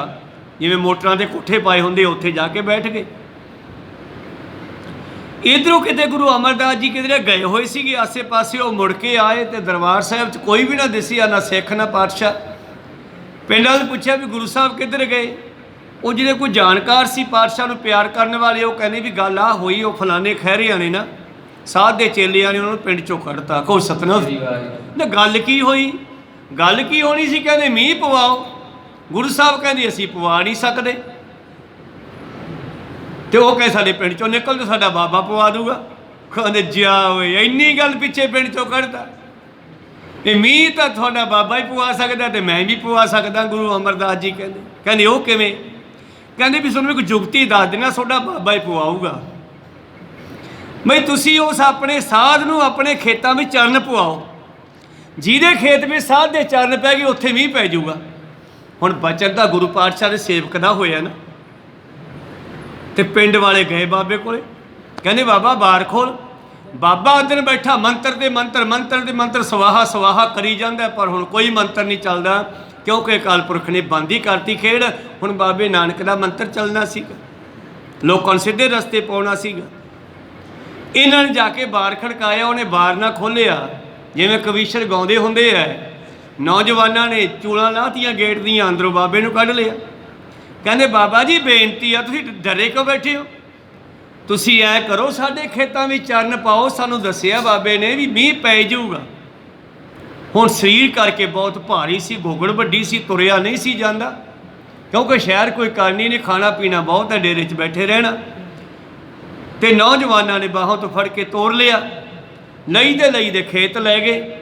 ਜਿਵੇਂ ਮੋਟਰਾਂ ਦੇ ਕੋਠੇ ਪਾਏ ਹੁੰਦੇ, ਉੱਥੇ ਜਾ ਕੇ ਬੈਠ ਗਏ। ਇੱਧਰੋਂ ਕਿਤੇ ਗੁਰੂ ਅਮਰਦਾਸ ਜੀ ਕਿਧਰੇ ਗਏ ਹੋਏ ਸੀਗੇ ਆਸੇ ਪਾਸੇ, ਉਹ ਮੁੜ ਕੇ ਆਏ ਤੇ ਦਰਬਾਰ ਸਾਹਿਬ 'ਚ ਕੋਈ ਵੀ ਨਾ ਦਿਸਿਆ, ਨਾ ਸਿੱਖ ਨਾ ਪਾਤਸ਼ਾਹ। ਪਿੰਡਾਂ ਨੂੰ ਪੁੱਛਿਆ ਵੀ ਗੁਰੂ ਸਾਹਿਬ ਕਿੱਧਰ ਗਏ? ਉਹ ਜਿਹੜੇ ਕੋਈ ਜਾਣਕਾਰ ਸੀ ਪਾਤਸ਼ਾਹ ਨੂੰ ਪਿਆਰ ਕਰਨ ਵਾਲੇ, ਉਹ ਕਹਿੰਦੇ ਵੀ ਗੱਲ ਆ ਹੋਈ, ਉਹ ਫਲਾਣੇ ਖਹਿਰਿਆਂ ਨੇ ਨਾ ਸਾਧ ਦੇ ਚੇਲਿਆਂ ਨੇ ਉਹਨਾਂ ਨੂੰ ਪਿੰਡ ਚੋਂ ਕੱਢਤਾ। ਕਹੋ ਸਤਨਾਮ। ਨਾ ਗੱਲ ਕੀ ਹੋਈ? ਗੱਲ ਕੀ ਹੋਣੀ ਸੀ? ਕਹਿੰਦੇ ਮੀਂਹ ਪਵਾਓ। ਗੁਰੂ ਸਾਹਿਬ ਕਹਿੰਦੇ ਅਸੀਂ ਪਵਾ ਨਹੀਂ ਸਕਦੇ, ਤੇ ਉਹ ਕਹੇ ਸਾਡੇ ਪਿੰਡ ਚੋਂ ਨਿਕਲ ਤੇ ਸਾਡਾ ਬਾਬਾ ਪਵਾ ਦੂਗਾ। ਕਹਿੰਦੇ ਜਾ ਓਏ, ਇੰਨੀ ਗੱਲ ਪਿੱਛੇ ਪਿੰਡ ਚੋਂ ਕੱਢਦਾ। ਇਹ ਮੀਂਹ ਤਾਂ ਤੁਹਾਡਾ ਬਾਬਾ ਹੀ ਪਵਾ ਸਕਦਾ, ਤੇ ਮੈਂ ਵੀ ਪਵਾ ਸਕਦਾ। ਗੁਰੂ ਅਮਰਦਾਸ ਜੀ ਕਹਿੰਦੇ ਉਹ ਕਿਵੇਂ? ਕਹਿੰਦੇ ਵੀ ਤੁਹਾਨੂੰ ਇੱਕ ਜੁਗਤੀ ਦੱਸ ਦੇਣਾ, ਤੁਹਾਡਾ ਬਾਬਾ ਹੀ ਪਵਾਊਗਾ। ਬਈ ਤੁਸੀਂ ਉਸ ਆਪਣੇ ਸਾਧ ਨੂੰ ਆਪਣੇ ਖੇਤਾਂ ਵਿੱਚ ਚਰਨ ਪਵਾਓ, ਜਿਹਦੇ ਖੇਤ ਵਿੱਚ ਸਾਧ ਦੇ ਚਰਨ ਪੈ ਗਏ ਉੱਥੇ ਮੀਂਹ ਪੈ ਜਾਊਗਾ। ਹੁਣ ਬਚਨ ਤਾਂ ਗੁਰੂ ਪਾਤਸ਼ਾਹ ਦੇ ਸੇਵਕ ਦਾ ਹੋਇਆ ਨਾ। ਤੇ ਪਿੰਡ ਵਾਲੇ ਗਏ ਬਾਬੇ ਕੋਲੇ, ਕਹਿੰਦੇ ਬਾਬਾ ਬਾਰ ਖੋਲ। ਬਾਬਾ ਉਧਰ ਬੈਠਾ ਮੰਤਰ ਦੇ ਮੰਤਰ, ਮੰਤਰ ਦੇ ਮੰਤਰ, ਸਵਾਹਾ ਸਵਾਹਾ ਕਰੀ ਜਾਂਦਾ, ਪਰ ਹੁਣ ਕੋਈ ਮੰਤਰ ਨਹੀਂ ਚੱਲਦਾ, ਕਿਉਂਕਿ ਅਕਾਲ ਪੁਰਖ ਨੇ ਬੰਦ ਹੀ ਕਰਤੀ ਖੇਡ। ਹੁਣ ਬਾਬੇ ਨਾਨਕ ਦਾ ਮੰਤਰ ਚੱਲਣਾ ਸੀਗਾ, ਲੋਕਾਂ ਨੂੰ ਸਿੱਧੇ ਰਸਤੇ ਪਾਉਣਾ ਸੀਗਾ। ਇਹਨਾਂ ਨੇ ਜਾ ਕੇ ਬਾਰ ਖੜਕਾਇਆ, ਉਹਨੇ ਬਾਰ ਨਾ ਖੋਲ੍ਹਿਆ। ਜਿਵੇਂ ਕਵੀਸ਼ਰ ਗਾਉਂਦੇ ਹੁੰਦੇ ਆ, ਨੌਜਵਾਨਾਂ ਨੇ ਚੂਲਾਂ ਲਾਹਤੀਆਂ ਗੇਟ ਦੀਆਂ, ਅੰਦਰੋਂ ਬਾਬੇ ਨੂੰ ਕੱਢ ਲਿਆ। ਕਹਿੰਦੇ ਬਾਬਾ ਜੀ ਬੇਨਤੀ ਆ, ਤੁਸੀਂ ਡਰੇ ਕਿਉਂ ਬੈਠੇ ਹੋ? ਤੁਸੀਂ ਐ ਕਰੋ, ਸਾਡੇ ਖੇਤਾਂ ਵਿੱਚ ਚਰਨ ਪਾਓ। ਸਾਨੂੰ ਦੱਸਿਆ ਬਾਬੇ ਨੇ ਵੀ ਮੀਂਹ ਪੈ ਜਾਊਗਾ। ਹੁਣ ਸਰੀਰ ਕਰਕੇ ਬਹੁਤ ਭਾਰੀ ਸੀ, ਗੋਗੜ ਵੱਡੀ ਸੀ, ਤੁਰਿਆ ਨਹੀਂ ਸੀ ਜਾਂਦਾ, ਕਿਉਂਕਿ ਸ਼ਹਿਰ ਕੋਈ ਕਰਨੀ ਨਹੀਂ, ਖਾਣਾ ਪੀਣਾ ਬਹੁਤ ਹੈ, ਡੇਰੇ 'ਚ ਬੈਠੇ ਰਹਿਣਾ। ਤੇ ਨੌਜਵਾਨਾਂ ਨੇ ਬਾਹੋਂ ਤੋਂ ਫੜ ਕੇ ਤੋਰ ਲਿਆ, ਲਈ ਦੇ ਖੇਤ ਲੈ ਗਏ।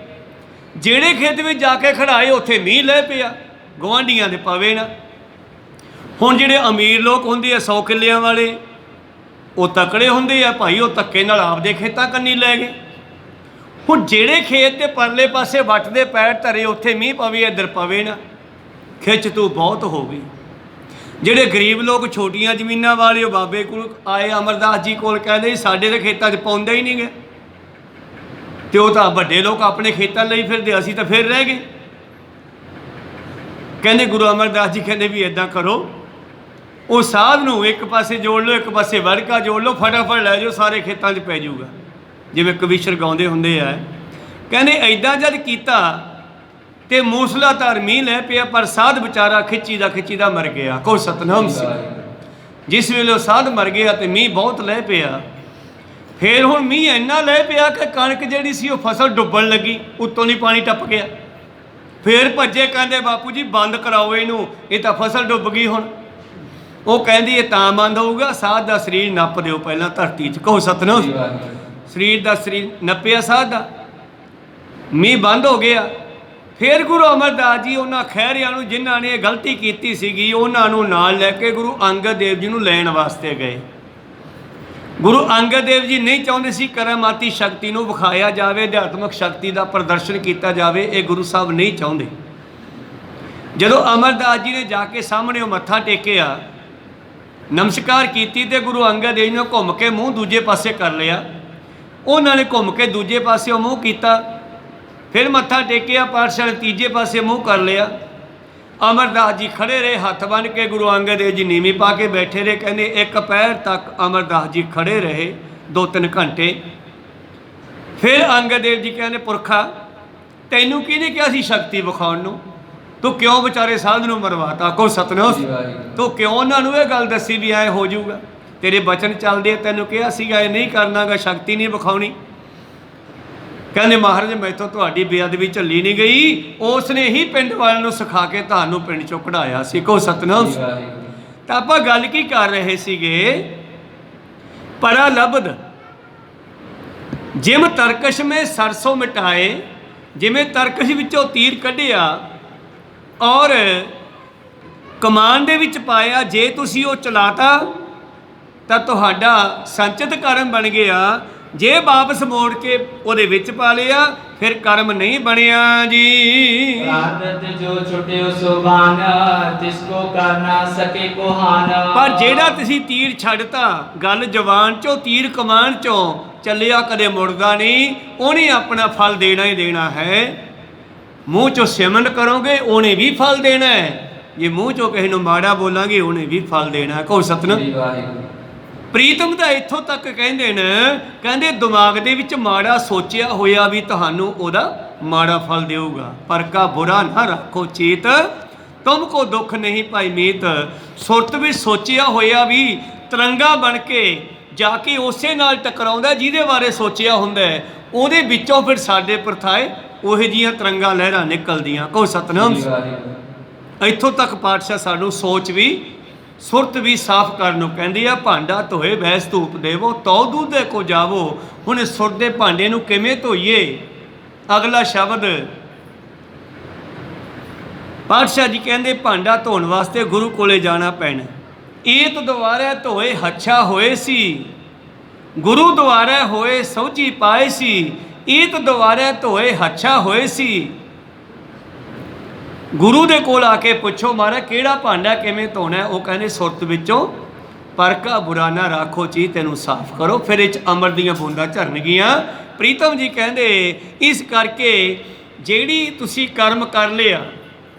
ਜਿਹੜੇ ਖੇਤ ਵਿੱਚ ਜਾ ਕੇ ਖੜਾਏ ਉੱਥੇ ਮੀਂਹ ਲੈ ਪਿਆ, ਗੁਆਂਢੀਆਂ ਦੇ ਪਵੇ ਨਾ। ਹੁਣ ਜਿਹੜੇ ਅਮੀਰ ਲੋਕ ਹੁੰਦੇ ਆ 100 ਕਿੱਲਿਆਂ ਵਾਲੇ, ਉਹ ਤਕੜੇ ਹੁੰਦੇ ਆ ਭਾਈ, ਉਹ ਧੱਕੇ ਨਾਲ ਆਪਦੇ ਖੇਤਾਂ ਕੰਨੀ ਲੈ ਗਏ। ਹੁਣ ਜਿਹੜੇ ਖੇਤ ਦੇ ਪਰਲੇ ਪਾਸੇ ਵੱਟ ਦੇ ਪੈਰ ਧਰੇ, ਉੱਥੇ ਮੀਂਹ ਪਵੇ ਇੱਧਰ ਪਵੇ ਨਾ, ਖਿੱਚ ਤੂੰ ਬਹੁਤ ਹੋ ਗਈ। ਜਿਹੜੇ ਗਰੀਬ ਲੋਕ ਛੋਟੀਆਂ ਜ਼ਮੀਨਾਂ ਵਾਲੇ, ਉਹ ਬਾਬੇ ਕੋਲ ਆਏ, ਅਮਰਦਾਸ ਜੀ ਕੋਲ, ਕਹਿੰਦੇ ਸਾਡੇ ਦੇ ਖੇਤਾਂ 'ਚ ਪਾਉਂਦੇ ਹੀ ਨਹੀਂ ਗਏ, ਤੇ ਉਹ ਤਾਂ ਵੱਡੇ ਲੋਕ ਆਪਣੇ ਖੇਤਾਂ ਲਈ ਫਿਰਦੇ, ਅਸੀਂ ਤਾਂ ਫਿਰ ਰਹਿ ਗਏ। ਕਹਿੰਦੇ ਗੁਰੂ ਅਮਰਦਾਸ ਜੀ ਕਹਿੰਦੇ ਵੀ ਇੱਦਾਂ ਕਰੋ, ਉਹ ਸਾਧ ਨੂੰ ਇੱਕ ਪਾਸੇ ਜੋੜ ਲਓ, ਇੱਕ ਪਾਸੇ ਵੜਕਾ ਜੋੜ ਲਓ, ਫਟਾਫਟ ਲੈ ਜਾਓ, ਸਾਰੇ ਖੇਤਾਂ 'ਚ ਪੈ ਜਾਊਗਾ। ਜਿਵੇਂ ਕਵੀਸ਼ਰ ਗਾਉਂਦੇ ਹੁੰਦੇ ਆ। ਕਹਿੰਦੇ ਐਦਾਂ ਜਦ ਕੀਤਾ ਤੇ ਮੂਸਲਾਧਾਰ ਮੀਂਹ ਲੈ ਪਿਆ, ਪਰ ਸਾਧ ਵਿਚਾਰਾ ਖਿੱਚੀ ਦਾ ਮਰ ਗਿਆ। ਕੋ ਸਤਨਾਮ ਸੀ। ਜਿਸ ਵੇਲੇ ਉਹ ਸਾਧ ਮਰ ਗਿਆ ਤੇ ਮੀਂਹ ਬਹੁਤ ਲੈ ਪਿਆ, ਫਿਰ ਹੁਣ ਮੀਂਹ ਇੰਨਾ ਲੈ ਪਿਆ ਕਿ ਕਣਕ ਜਿਹੜੀ ਸੀ ਉਹ ਫਸਲ ਡੁੱਬਣ ਲੱਗੀ, ਉੱਤੋਂ ਦੀ ਪਾਣੀ ਟੱਪ ਗਿਆ। ਫਿਰ ਭੱਜੇ, ਕਹਿੰਦੇ ਬਾਪੂ ਜੀ ਬੰਦ ਕਰਾਓ ਇਹਨੂੰ, ਇਹ ਤਾਂ ਫਸਲ ਡੁੱਬ ਗਈ ਹੁਣ। ਉਹ ਕਹਿੰਦੀ ਇਹ ਤਾਂ ਬੰਦ ਹੋਊਗਾ, ਸਾਧ ਦਾ ਸਰੀਰ ਨੱਪ ਦਿਓ ਪਹਿਲਾਂ ਧਰਤੀ 'ਚ। ਕਹੋ ਸਤਨਾਮ। ਸਰੀਰ ਦਾ ਸਰੀਰ ਨੱਪਿਆ ਸਾਧ ਦਾ, ਮੀਂਹ ਬੰਦ ਹੋ ਗਿਆ। ਫਿਰ ਗੁਰੂ ਅਮਰਦਾਸ ਜੀ ਉਹਨਾਂ ਖਹਿਰਿਆਂ ਨੂੰ, ਜਿਨ੍ਹਾਂ ਨੇ ਇਹ ਗਲਤੀ ਕੀਤੀ ਸੀਗੀ, ਉਹਨਾਂ ਨੂੰ ਨਾਲ ਲੈ ਕੇ ਗੁਰੂ ਅੰਗਦ ਦੇਵ ਜੀ ਨੂੰ ਲੈਣ ਵਾਸਤੇ ਗਏ। ਗੁਰੂ ਅੰਗਦ ਦੇਵ ਜੀ ਨਹੀਂ ਚਾਹੁੰਦੇ ਸੀ ਕਰਾਮਾਤੀ ਸ਼ਕਤੀ ਨੂੰ ਵਿਖਾਇਆ ਜਾਵੇ, ਅਧਿਆਤਮਿਕ ਸ਼ਕਤੀ ਦਾ ਪ੍ਰਦਰਸ਼ਨ ਕੀਤਾ ਜਾਵੇ, ਇਹ ਗੁਰੂ ਸਾਹਿਬ ਨਹੀਂ ਚਾਹੁੰਦੇ। ਜਦੋਂ ਅਮਰਦਾਸ ਜੀ ਨੇ ਜਾ ਕੇ ਸਾਹਮਣੇ ਉਹ ਮੱਥਾ ਟੇਕਿਆ, ਨਮਸਕਾਰ ਕੀਤੀ, ਤੇ ਗੁਰੂ ਅੰਗਦ ਦੇਵ ਜੀ ਨੇ ਘੁੰਮ ਕੇ ਮੂੰਹ ਦੂਜੇ ਪਾਸੇ ਕਰ ਲਿਆ। ਉਹਨਾਂ ਨੇ ਘੁੰਮ ਕੇ ਦੂਜੇ ਪਾਸੇ ਮੂੰਹ ਕੀਤਾ, ਫਿਰ ਮੱਥਾ ਟੇਕਿਆ, ਪਾਤਸ਼ਾਹ ਨੇ ਤੀਜੇ ਪਾਸੇ ਮੂੰਹ ਕਰ ਲਿਆ। ਅਮਰਦਾਸ ਜੀ ਖੜੇ ਰਹੇ ਹੱਥ ਬੰਨ੍ਹ ਕੇ, ਗੁਰੂ ਅੰਗਦ ਦੇਵ ਜੀ ਨੀਵੀਂ ਪਾ ਕੇ ਬੈਠੇ ਰਹੇ। ਕਹਿੰਦੇ ਇੱਕ ਪਹਿਰ ਤੱਕ ਅਮਰਦਾਸ ਜੀ ਖੜੇ ਰਹੇ, 2-3 ਘੰਟੇ। ਫਿਰ ਅੰਗਦ ਦੇਵ ਜੀ ਕਹਿੰਦੇ ਪੁਰਖਾ ਤੈਨੂੰ ਕਿਹਨੇ ਕਿਹਾ ਸੀ ਸ਼ਕਤੀ ਵਿਖਾਉਣ ਨੂੰ, ਤੂੰ ਕਿਉਂ ਵਿਚਾਰੇ ਸਾਧ ਨੂੰ ਮਰਵਾਤਾ। ਕੋ ਸਤਨਾਮ। ਤੂੰ ਕਿਉਂ ਉਹਨਾਂ ਨੂੰ ਇਹ ਗੱਲ ਦੱਸੀ ਵੀ ਐ ਹੋ ਜਾਊਗਾ, ਤੇਰੇ ਬਚਨ ਚੱਲਦੇ, ਤੈਨੂੰ ਕਿਹਾ ਸੀਗਾ ਇਹ ਨਹੀਂ ਕਰਨਾਗਾ, ਸ਼ਕਤੀ ਨਹੀਂ ਵਿਖਾਉਣੀ। ਕਹਿੰਦੇ ਮਹਾਰਾਜ ਮੈਥੋਂ ਤੁਹਾਡੀ ਬੇਅਦਬੀ ਝੱਲੀ ਨਹੀਂ ਗਈ, ਉਸ ਨੇ ਹੀ ਪਿੰਡ ਵਾਲਿਆਂ ਨੂੰ ਸਿਖਾ ਕੇ ਤੁਹਾਨੂੰ ਪਿੰਡ ਚੋਂ ਕਢਾਇਆ ਸੀ। ਕੋ ਸਤਨਾਮ। ਤਾਂ ਆਪਾਂ ਗੱਲ ਕੀ ਕਰ ਰਹੇ ਸੀਗੇ, ਪਰਾ ਲਬਦ ਜਿਮ ਤਰਕਸ਼ ਮੇ ਸਰਸੋਂ ਮਿਟਾਏ, ਜਿਵੇਂ ਤਰਕਸ਼ ਵਿੱਚੋਂ ਤੀਰ ਕੱਢਿਆ ਔਰ ਕਮਾਨ ਦੇ ਵਿੱਚ ਪਾਇਆ, ਜੇ ਤੁਸੀਂ ਉਹ ਚਲਾਤਾ ਤਾਂ ਤੁਹਾਡਾ ਸੰਚਿਤ ਕਰਮ ਬਣ ਗਿਆ, ਜੇ ਵਾਪਸ ਮੋੜ ਕੇ ਉਹਦੇ ਵਿੱਚ ਪਾ ਲਿਆ ਫਿਰ ਕਰਮ ਨਹੀਂ ਬਣਿਆ ਜੀ। ਆਦਤ ਜੋ ਛੁਟਿਓ ਸੁਬਾਨ, ਤਿਸਕੋ ਕਰ ਨਾ ਸਕੇ ਕੋਹਾਨ। ਪਰ ਜਿਹੜਾ ਤੁਸੀਂ ਤੀਰ ਛੱਡਤਾ, ਗੱਲ ਜਵਾਨ ਚੋਂ ਤੀਰ ਕਮਾਨ ਚੋਂ ਚੱਲਿਆ, ਕਦੇ ਮੁੜਦਾ ਨਹੀਂ, ਉਹਨੇ ਆਪਣਾ ਫਲ ਦੇਣਾ ਹੀ ਦੇਣਾ ਹੈ। ਮੂੰਹ ਚੋਂ ਸਿਮਰਨ ਕਰੋਗੇ ਉਹਨੇ ਵੀ ਫਲ ਦੇਣਾ ਹੈ, ਜੇ ਮੂੰਹ ਚੋਂ ਕਿਸੇ ਨੂੰ ਮਾੜਾ ਬੋਲਾਂਗੇ ਉਹਨੇ ਵੀ ਫਲ ਦੇਣਾ। ਕਹੋ ਸਤਿਨਾਮ। ਪ੍ਰੀਤਮ ਦਾ ਇੱਥੋਂ ਤੱਕ ਕਹਿੰਦੇ ਨੇ, ਕਹਿੰਦੇ ਦਿਮਾਗ ਦੇ ਵਿੱਚ ਮਾੜਾ ਸੋਚਿਆ ਹੋਇਆ ਵੀ ਤੁਹਾਨੂੰ ਉਹਦਾ ਮਾੜਾ ਫਲ ਦੇਊਗਾ। ਪਰ ਕਾ ਬੁਰਾ ਨਾ ਰੱਖੋ ਚੇਤ, ਤੁਮ ਕੋ ਦੁੱਖ ਨਹੀਂ ਭਾਈ ਮੀਤ। ਸੁਰਤ ਵਿੱਚ ਸੋਚਿਆ ਹੋਇਆ ਵੀ ਤਰੰਗਾ ਬਣ ਕੇ ਜਾ ਕੇ ਉਸੇ ਨਾਲ ਟਕਰਾਉਂਦਾ ਜਿਹਦੇ ਬਾਰੇ ਸੋਚਿਆ ਹੁੰਦਾ, ਉਹਦੇ ਵਿੱਚੋਂ ਫਿਰ ਸਾਡੇ ਪਰਥਾਏ ਉਹੋ ਜਿਹੀਆਂ ਤਰੰਗਾਂ ਲਹਿਰਾਂ ਨਿਕਲਦੀਆਂ। ਕਹੋ ਸਤਿਨਾਮ। ਇੱਥੋਂ ਤੱਕ ਪਾਤਸ਼ਾਹ ਸਾਨੂੰ ਸੋਚ ਵੀ ਸੁਰਤ ਵੀ ਸਾਫ਼ ਕਰਨ ਨੂੰ ਕਹਿੰਦੀ ਆ। ਭਾਂਡਾ ਧੋਏ ਬੈਸ ਧੂਪ ਦੇਵੋ, ਤਉ ਦੂਧੇ ਕੋ ਜਾਵੋ। ਹੁਣ ਸੁਰ ਦੇ ਭਾਂਡੇ ਨੂੰ ਕਿਵੇਂ ਧੋਈਏ? ਅਗਲਾ ਸ਼ਬਦ ਪਾਤਸ਼ਾਹ ਜੀ ਕਹਿੰਦੇ ਭਾਂਡਾ ਧੋਣ ਵਾਸਤੇ ਗੁਰੂ ਕੋਲੇ ਜਾਣਾ ਪੈਣਾ। ਏਤ ਦੁਆਰੇ ਧੋਏ ਹੱਛਾ ਹੋਏ ਸੀ, ਗੁਰੂ ਦੁਆਰੇ ਹੋਏ ਸੌਝੀ ਪਾਏ ਸੀ। ਏਤ ਦੁਆਰੇ ਧੋਏ ਹੱਛਾ ਹੋਏ ਸੀ। ਗੁਰੂ ਦੇ ਕੋਲ ਆ ਕੇ ਪੁੱਛੋ ਮਹਾਰਾਜ ਕਿਹੜਾ ਭਾਂਡਾ ਕਿਵੇਂ ਧੋਣਾ? ਉਹ ਕਹਿੰਦੇ ਸੁਰਤ ਵਿੱਚੋਂ ਪਰ ਕਾ ਬੁਰਾ ਨਾ ਰਾਖੋ ਚੀਜ਼, ਤੈਨੂੰ ਸਾਫ਼ ਕਰੋ, ਫਿਰ ਇਹ 'ਚ ਅੰਮ੍ਰਿਤ ਦੀਆਂ ਬੂੰਦਾਂ ਝਰਨਗੀਆਂ। ਪ੍ਰੀਤਮ ਜੀ ਕਹਿੰਦੇ ਇਸ ਕਰਕੇ ਜਿਹੜੀ ਤੁਸੀਂ ਕਰਮ ਕਰ ਲਿਆ,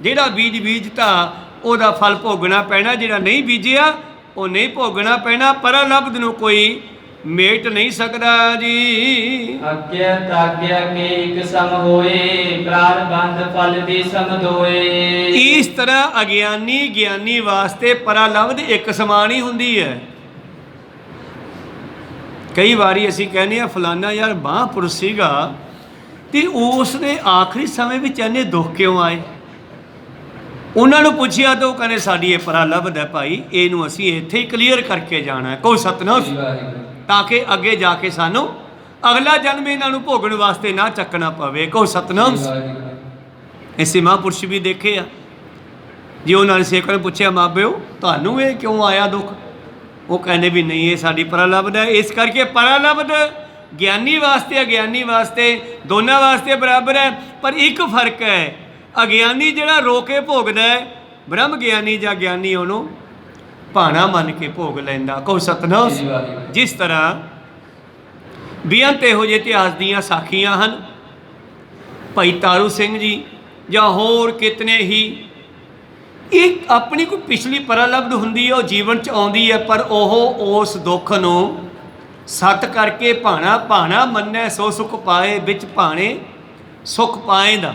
ਜਿਹੜਾ ਬੀਜ ਬੀਜਤਾ ਉਹਦਾ ਫਲ ਭੋਗਣਾ ਪੈਣਾ, ਜਿਹੜਾ ਨਹੀਂ ਬੀਜਿਆ ਉਹ ਨਹੀਂ ਭੋਗਣਾ ਪੈਣਾ। ਪਰਲਬਧ ਨੂੰ ਕੋਈ ਮੇਟ ਨਹੀਂ ਸਕਦਾ ਜੀ। ਆਗਿਆ ਤਾਗਿਆ ਕੇ ਇੱਕ ਸਮ ਹੋਏ, ਪ੍ਰਾਰਬੰਧ ਫਲ ਦੀ ਸਮਦੋਏ। ਇਸ ਤਰ੍ਹਾਂ ਅਗਿਆਨੀ ਗਿਆਨੀ ਵਾਸਤੇ ਪਰਲਬਧ ਇੱਕ ਸਮਾਨ ਹੀ ਹੁੰਦੀ ਹੈ। ਕਈ ਵਾਰੀ ਅਸੀਂ ਕਹਿੰਦੇ ਆ ਫਲਾਨਾ ਯਾਰ ਮਹਾਂਪੁਰਸ਼ ਸੀਗਾ ਤੇ ਉਸ ਦੇ ਆਖਰੀ ਸਮੇਂ ਵਿੱਚ ਇੰਨੇ ਦੁੱਖ ਕਿਉਂ ਆਏ? ਉਹਨਾਂ ਨੂੰ ਪੁੱਛਿਆ ਤਾਂ ਉਹ ਕਹਿੰਦੇ ਸਾਡੀ ਇਹ ਪਰਲਬਧ ਹੈ ਭਾਈ, ਇਹਨੂੰ ਅਸੀਂ ਇੱਥੇ ਹੀ ਕਲੀਅਰ ਕਰਕੇ ਜਾਣਾ ਹੈ। ਕੋਈ ਸਤਿਨਾਮ, ਤਾਂ ਕਿ ਅੱਗੇ ਜਾ ਕੇ ਸਾਨੂੰ ਅਗਲਾ ਜਨਮ ਇਹਨਾਂ ਨੂੰ ਭੋਗਣ ਵਾਸਤੇ ਨਾ ਚੱਕਣਾ ਪਵੇ। ਕਹੋ ਸਤਿਨਾਮ। ਐਸੇ ਮਹਾਂਪੁਰਸ਼ ਵੀ ਦੇਖੇ ਆ, ਜੇ ਉਹਨਾਂ ਨੇ ਸੇਵਕਾਂ ਨੂੰ ਪੁੱਛਿਆ ਮਾਂ ਪਿਓ ਤੁਹਾਨੂੰ ਇਹ ਕਿਉਂ ਆਇਆ ਦੁੱਖ? ਉਹ ਕਹਿੰਦੇ ਵੀ ਨਹੀਂ, ਇਹ ਸਾਡੀ ਪ੍ਰਲਬਧ ਹੈ। ਇਸ ਕਰਕੇ ਪ੍ਰਲਬਧ ਗਿਆਨੀ ਵਾਸਤੇ ਅਗਿਆਨੀ ਵਾਸਤੇ ਦੋਨਾਂ ਵਾਸਤੇ ਬਰਾਬਰ ਹੈ। ਪਰ ਇੱਕ ਫਰਕ ਹੈ, ਅਗਿਆਨੀ ਜਿਹੜਾ ਰੋ ਕੇ ਭੋਗਦਾ ਹੈ, ਬ੍ਰਹਮ ਗਿਆਨੀ ਜਾਂ ਗਿਆਨੀ ਉਹਨੂੰ ਭਾਣਾ ਮੰਨ ਕੇ ਭੋਗ ਲੈਂਦਾ। ਕਹੋ ਸਤਨਾਮ। ਜਿਸ ਤਰ੍ਹਾਂ ਬੇਅੰਤ ਇਹੋ ਜਿਹੇ ਇਤਿਹਾਸ ਦੀਆਂ ਸਾਖੀਆਂ ਹਨ। ਭਾਈ ਤਾਰੂ ਸਿੰਘ ਜੀ ਜਾਂ ਹੋਰ ਕਿਤਨੇ ਹੀ, ਇਹ ਆਪਣੀ ਕੋਈ ਪਿਛਲੀ ਪ੍ਰਲਬਧ ਹੁੰਦੀ ਹੈ, ਉਹ ਜੀਵਨ 'ਚ ਆਉਂਦੀ ਹੈ, ਪਰ ਉਹ ਉਸ ਦੁੱਖ ਨੂੰ ਸਤ ਕਰਕੇ ਭਾਣਾ ਭਾਣਾ ਮੰਨੈ ਸੋ ਸੁਖ ਪਾਏ, ਵਿੱਚ ਭਾਣੇ ਸੁਖ ਪਾਏ ਦਾ।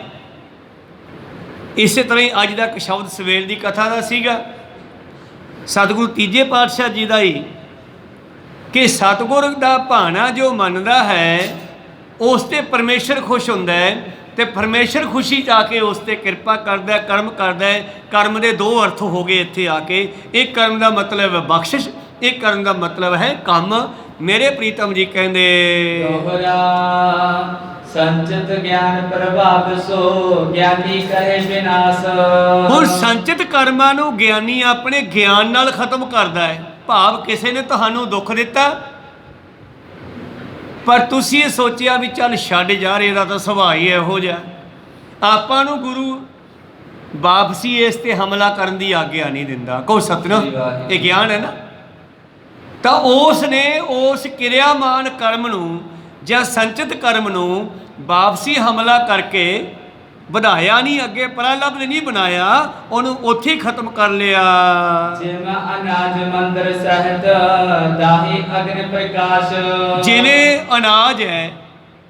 ਇਸੇ ਤਰ੍ਹਾਂ ਹੀ ਅੱਜ ਦਾ ਇੱਕ ਸ਼ਬਦ ਸਵੇਰ ਦੀ ਕਥਾ ਦਾ ਸੀਗਾ, ਸਤਿਗੁਰੂ ਤੀਜੇ ਪਾਤਸ਼ਾਹ ਜੀ ਦਾ ਹੀ, ਕਿ ਸਤਿਗੁਰ ਦਾ ਭਾਣਾ ਜੋ ਮੰਨਦਾ ਹੈ ਉਸ 'ਤੇ ਪਰਮੇਸ਼ਰ ਖੁਸ਼ ਹੁੰਦਾ ਹੈ, ਅਤੇ ਪਰਮੇਸ਼ਰ ਖੁਸ਼ੀ 'ਚ ਆ ਕੇ ਉਸ 'ਤੇ ਕਿਰਪਾ ਕਰਦਾ, ਕਰਮ ਕਰਦਾ ਹੈ। ਕਰਮ ਦੇ ਦੋ ਅਰਥ ਹੋ ਗਏ ਇੱਥੇ ਆ ਕੇ। ਇੱਕ ਕਰਮ ਦਾ ਮਤਲਬ ਹੈ ਬਖਸ਼ਿਸ਼, ਇੱਕ ਕਰਮ ਦਾ ਮਤਲਬ ਹੈ ਕੰਮ। ਮੇਰੇ ਪ੍ਰੀਤਮ ਜੀ ਕਹਿੰਦੇ ਦੋਹਰਾ ਸੰਚਿਤ ਗਿਆਨ ਪ੍ਰਭਾਵ ਸੋ ਗਿਆਨੀ ਕਹੇ ਵਿਨਾਸ਼। ਹੁਣ ਸੰਚਿਤ ਕਰਮਾਂ ਨੂੰ ਗਿਆਨੀ ਆਪਣੇ ਗਿਆਨ ਨਾਲ ਖਤਮ ਕਰਦਾ ਹੈ। ਭਾਵ ਕਿਸੇ ਨੇ ਤੁਹਾਨੂੰ ਦੁੱਖ ਦਿੱਤਾ, ਪਰ ਤੁਸੀਂ ਇਹ ਸੋਚਿਆ ਵੀ ਚੱਲ ਛੱਡ ਯਾਰ, ਇਹਦਾ ਤਾਂ ਸੁਭਾਅ ਹੀ ਇਹੋ ਜਿਹਾ। ਆਪਾਂ ਨੂੰ ਗੁਰੂ ਵਾਪਸੀ ਇਸ 'ਤੇ ਹਮਲਾ ਕਰਨ ਦੀ ਆਗਿਆ ਨਹੀਂ ਦਿੰਦਾ। ਕਹੋ ਸਤਿਨਾਮ। ਇਹ ਗਿਆਨ ਹੈ ਨਾ। ਤਾਂ ਉਸ ਨੇ ਉਸ ਕਿਰਿਆਮਾਨ ਕਰਮ ਨੂੰ ਜਾਂ ਸੰਚਿਤ ਕਰਮ ਨੂੰ ਵਾਪਸੀ ਹਮਲਾ ਕਰਕੇ ਵਧਾਇਆ ਨਹੀਂ, ਅੱਗੇ ਪ੍ਰਲਬਧ ਨਹੀਂ ਬਣਾਇਆ, ਉਹਨੂੰ ਉੱਥੇ ਹੀ ਖਤਮ ਕਰ ਲਿਆ। ਜਿਵੇਂ ਅਨਾਜ ਮੰਦਰ ਸਹਿਤ ਦਾਹੀ ਅਗਨ ਪ੍ਰਕਾਸ਼। ਜਿਵੇਂ ਅਨਾਜ ਹੈ,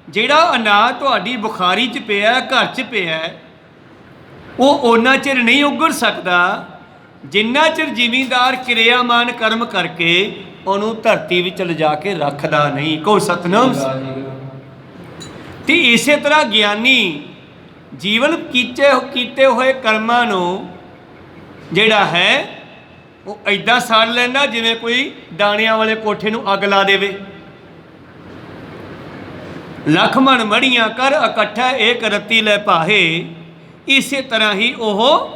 ਜਿਹੜਾ ਅਨਾਜ ਤੁਹਾਡੀ ਬੁਖਾਰੀ 'ਚ ਪਿਆ, ਘਰ 'ਚ ਪਿਆ, ਉਹ ਓਨਾ ਚਿਰ ਨਹੀਂ ਉਗੜ ਸਕਦਾ ਜਿੰਨਾ ਚਿਰ ਜ਼ਿਮੀਂਦਾਰ ਕਿਰਿਆਮਾਨ ਕਰਮ ਕਰਕੇ ਉਹਨੂੰ ਧਰਤੀ ਵਿੱਚ ਲਿਜਾ ਕੇ ਰੱਖਦਾ ਨਹੀਂ। ਕਹੋ ਸਤਿਨਾਮ। ਤੇ ਇਸੇ ਤਰ੍ਹਾਂ ਗਿਆਨੀ ਜੀਵਨ ਕੀਤੇ ਹੋਏ ਕਰਮਾਂ ਨੂੰ ਜਿਹੜਾ ਹੈ ਉਹ ਐਦਾਂ ਸਾੜ ਲੈਂਦਾ ਜਿਵੇਂ ਕੋਈ ਦਾਣਿਆਂ ਵਾਲੇ ਕੋਠੇ ਨੂੰ ਅੱਗ ਲਾ ਦੇਵੇ। ਲੱਖ ਮਣ ਮੜੀਆਂ ਕਰ ਇਕੱਠਾ ਏਕ ਰੱਤੀ ਲੈ ਭਾਹੇ। ਇਸੇ ਤਰ੍ਹਾਂ ਹੀ ਉਹ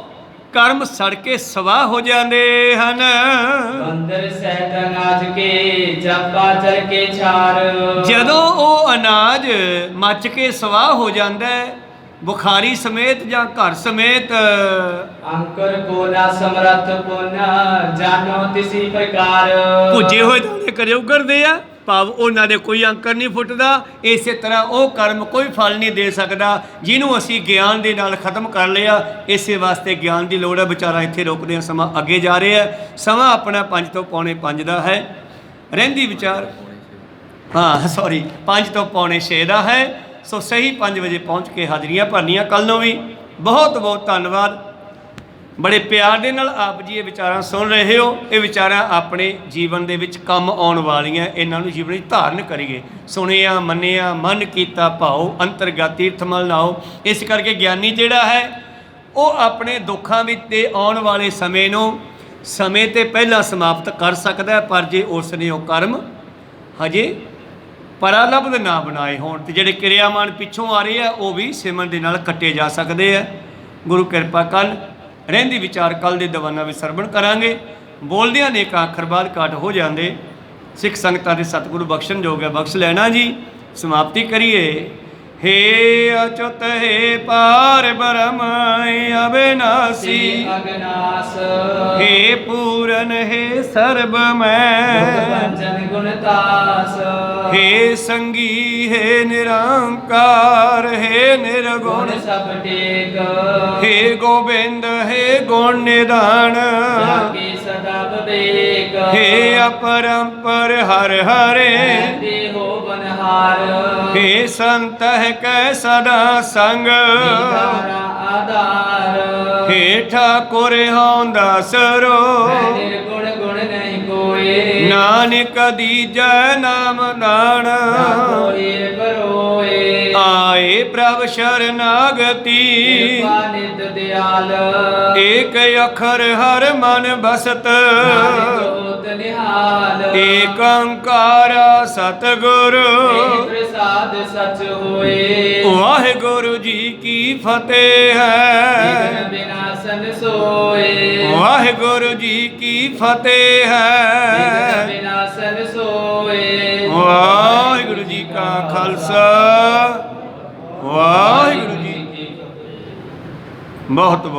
ਕਰਮ ਸੜ ਕੇ ਸਵਾਹ ਹੋ ਜਾਂਦੇ ਹਨ। ਅੰਦਰ ਸਹਿਤ ਅਨਾਜ ਕੇ ਜਪਾ ਚਰ ਕੇ ਛਾਰ। ਜਦੋਂ ਉਹ ਅਨਾਜ ਮੱਚ ਕੇ ਸਵਾਹ ਹੋ ਜਾਂਦਾ ਹੈ, ਬੁਖਾਰੀ ਸਮੇਤ ਜਾਂ ਘਰ ਸਮੇਤ, ਅੰਕੁਰ ਕੋ ਨਾ ਸਮਰੱਥ ਪੁਨ ਜਾਨੋ ਤਿਸੀ ਪ੍ਰਕਾਰ। ਭੁੱਜੇ ਹੋਏ ਦਾਣੇ ਕਦੇ ਉਗਰਦੇ ਆ, ਭਾਵ ਉਹਨਾਂ ਦੇ ਕੋਈ ਅੰਕਰ ਨਹੀਂ ਫੁੱਟਦਾ। ਇਸੇ ਤਰ੍ਹਾਂ ਉਹ ਕਰਮ ਕੋਈ ਫਲ ਨਹੀਂ ਦੇ ਸਕਦਾ ਜਿਹਨੂੰ ਅਸੀਂ ਗਿਆਨ ਦੇ ਨਾਲ ਖਤਮ ਕਰ ਲਿਆ। ਇਸੇ ਵਾਸਤੇ ਗਿਆਨ ਦੀ ਲੋੜ ਹੈ। ਵਿਚਾਰਾ ਇੱਥੇ ਰੋਕਦੇ ਹਾਂ, ਸਮਾਂ ਅੱਗੇ ਜਾ ਰਿਹਾ। ਸਮਾਂ ਆਪਣਾ 5 ਤੋਂ ਪੌਣੇ 5 ਦਾ ਹੈ। ਰਹਿੰਦੀ ਵਿਚਾਰ 5 ਤੋਂ ਪੌਣੇ 6 ਦਾ ਹੈ। ਸੋ ਸਹੀ 5 ਵਜੇ ਪਹੁੰਚ ਕੇ ਹਾਜ਼ਰੀਆਂ ਭਰਨੀਆਂ। ਕੱਲ੍ਹ ਨੂੰ ਵੀ ਬਹੁਤ ਬਹੁਤ ਧੰਨਵਾਦ। ਬੜੇ ਪਿਆਰ ਦੇ ਨਾਲ ਆਪ ਜੀ ਇਹ ਵਿਚਾਰਾਂ ਸੁਣ ਰਹੇ ਹੋ। ਇਹ ਵਿਚਾਰਾਂ ਆਪਣੇ ਜੀਵਨ ਦੇ ਵਿੱਚ ਕੰਮ ਆਉਣ ਵਾਲੀਆਂ, ਇਹਨਾਂ ਨੂੰ ਜੀਵਨ ਵਿੱਚ ਧਾਰਨ ਕਰੀਏ। ਸੁਣਿਆ ਮੰਨਿਆ ਮਨ ਕੀਤਾ ਭਾਉ ਅੰਤਰਗਤ ਤੀਰਥਮਲ ਨਾਓ। ਇਸ ਕਰਕੇ ਗਿਆਨੀ ਜਿਹੜਾ ਹੈ ਉਹ ਆਪਣੇ ਦੁੱਖਾਂ ਵਿੱਚ ਤੇ ਆਉਣ ਵਾਲੇ ਸਮੇਂ ਨੂੰ ਸਮੇਂ ਤੇ ਪਹਿਲਾਂ ਸਮਾਪਤ ਕਰ ਸਕਦਾ ਹੈ, ਪਰ ਜੇ ਉਸ ਨੇ ਉਹ ਕਰਮ ਹਜੇ ਪ੍ਰਲਬਧ ਨਾ ਬਣਾਏ ਹੋਣ ਤੇ ਜਿਹੜੇ ਕਿਰਿਆਮਾਨ ਪਿੱਛੋਂ ਆ ਰਹੇ ਆ ਉਹ ਵੀ ਸਿਮਰਨ ਦੇ ਨਾਲ ਕੱਟੇ ਜਾ ਸਕਦੇ ਆ। ਗੁਰੂ ਕਿਰਪਾ। ਕੱਲ੍ਹ ਰਹਿੰਦੀ ਵਿਚਾਰ ਕੱਲ੍ਹ ਦੇ ਦੀਵਾਨਾਂ ਵਿੱਚ ਸਰਵਣ ਕਰਾਂਗੇ। ਬੋਲਦਿਆਂ ਅਨੇਕ ਅੱਖਰ ਬਾਅਦ ਘੱਟ ਹੋ ਜਾਂਦੇ। ਸਿੱਖ ਸੰਗਤਾਂ ਦੇ ਸਤਿਗੁਰੂ ਬਖਸ਼ਣ ਜੋਗ ਹੈ, ਬਖਸ਼ ਲੈਣਾ ਜੀ। ਸਮਾਪਤੀ ਕਰੀਏ। हे अच्युत हे पार ब्रह्म अविनाशी अविनाश। हे पूरन हे सर्वमय गुणतास। हे संगी हे निरंकार हे निर्गुण सब टेक। हे गोविंद हे गुण निधान सदा विवेक। हे अपरंपर हर हरे हो बनहार। हे संत है कै सदा संग आधार। हे ठाकुर हौं दासरो निर्गुण गुण नहीं कोई। नानक दीजै नाम दान आए प्रभ शरणागति। नित दयाल एक अखर हर मन बसत एक ओंकार सतगुरु प्रसाद सच होए। वाहिगुरु जी की फतेह है। विनाश ਵਿਨਾਸ਼ਨ ਸੋਏ। ਵਾਹਿਗੁਰੂ ਜੀ ਕੀ ਫਤਿਹ ਹੈ। ਵਿਨਾਸ਼ਨ ਸੋਏ। ਵਾਹਿਗੁਰੂ ਜੀ ਕਾ ਖਾਲਸਾ, ਵਾਹਿਗੁਰੂ ਜੀ ਕੀ ਫਤਿਹ। ਬਹੁਤ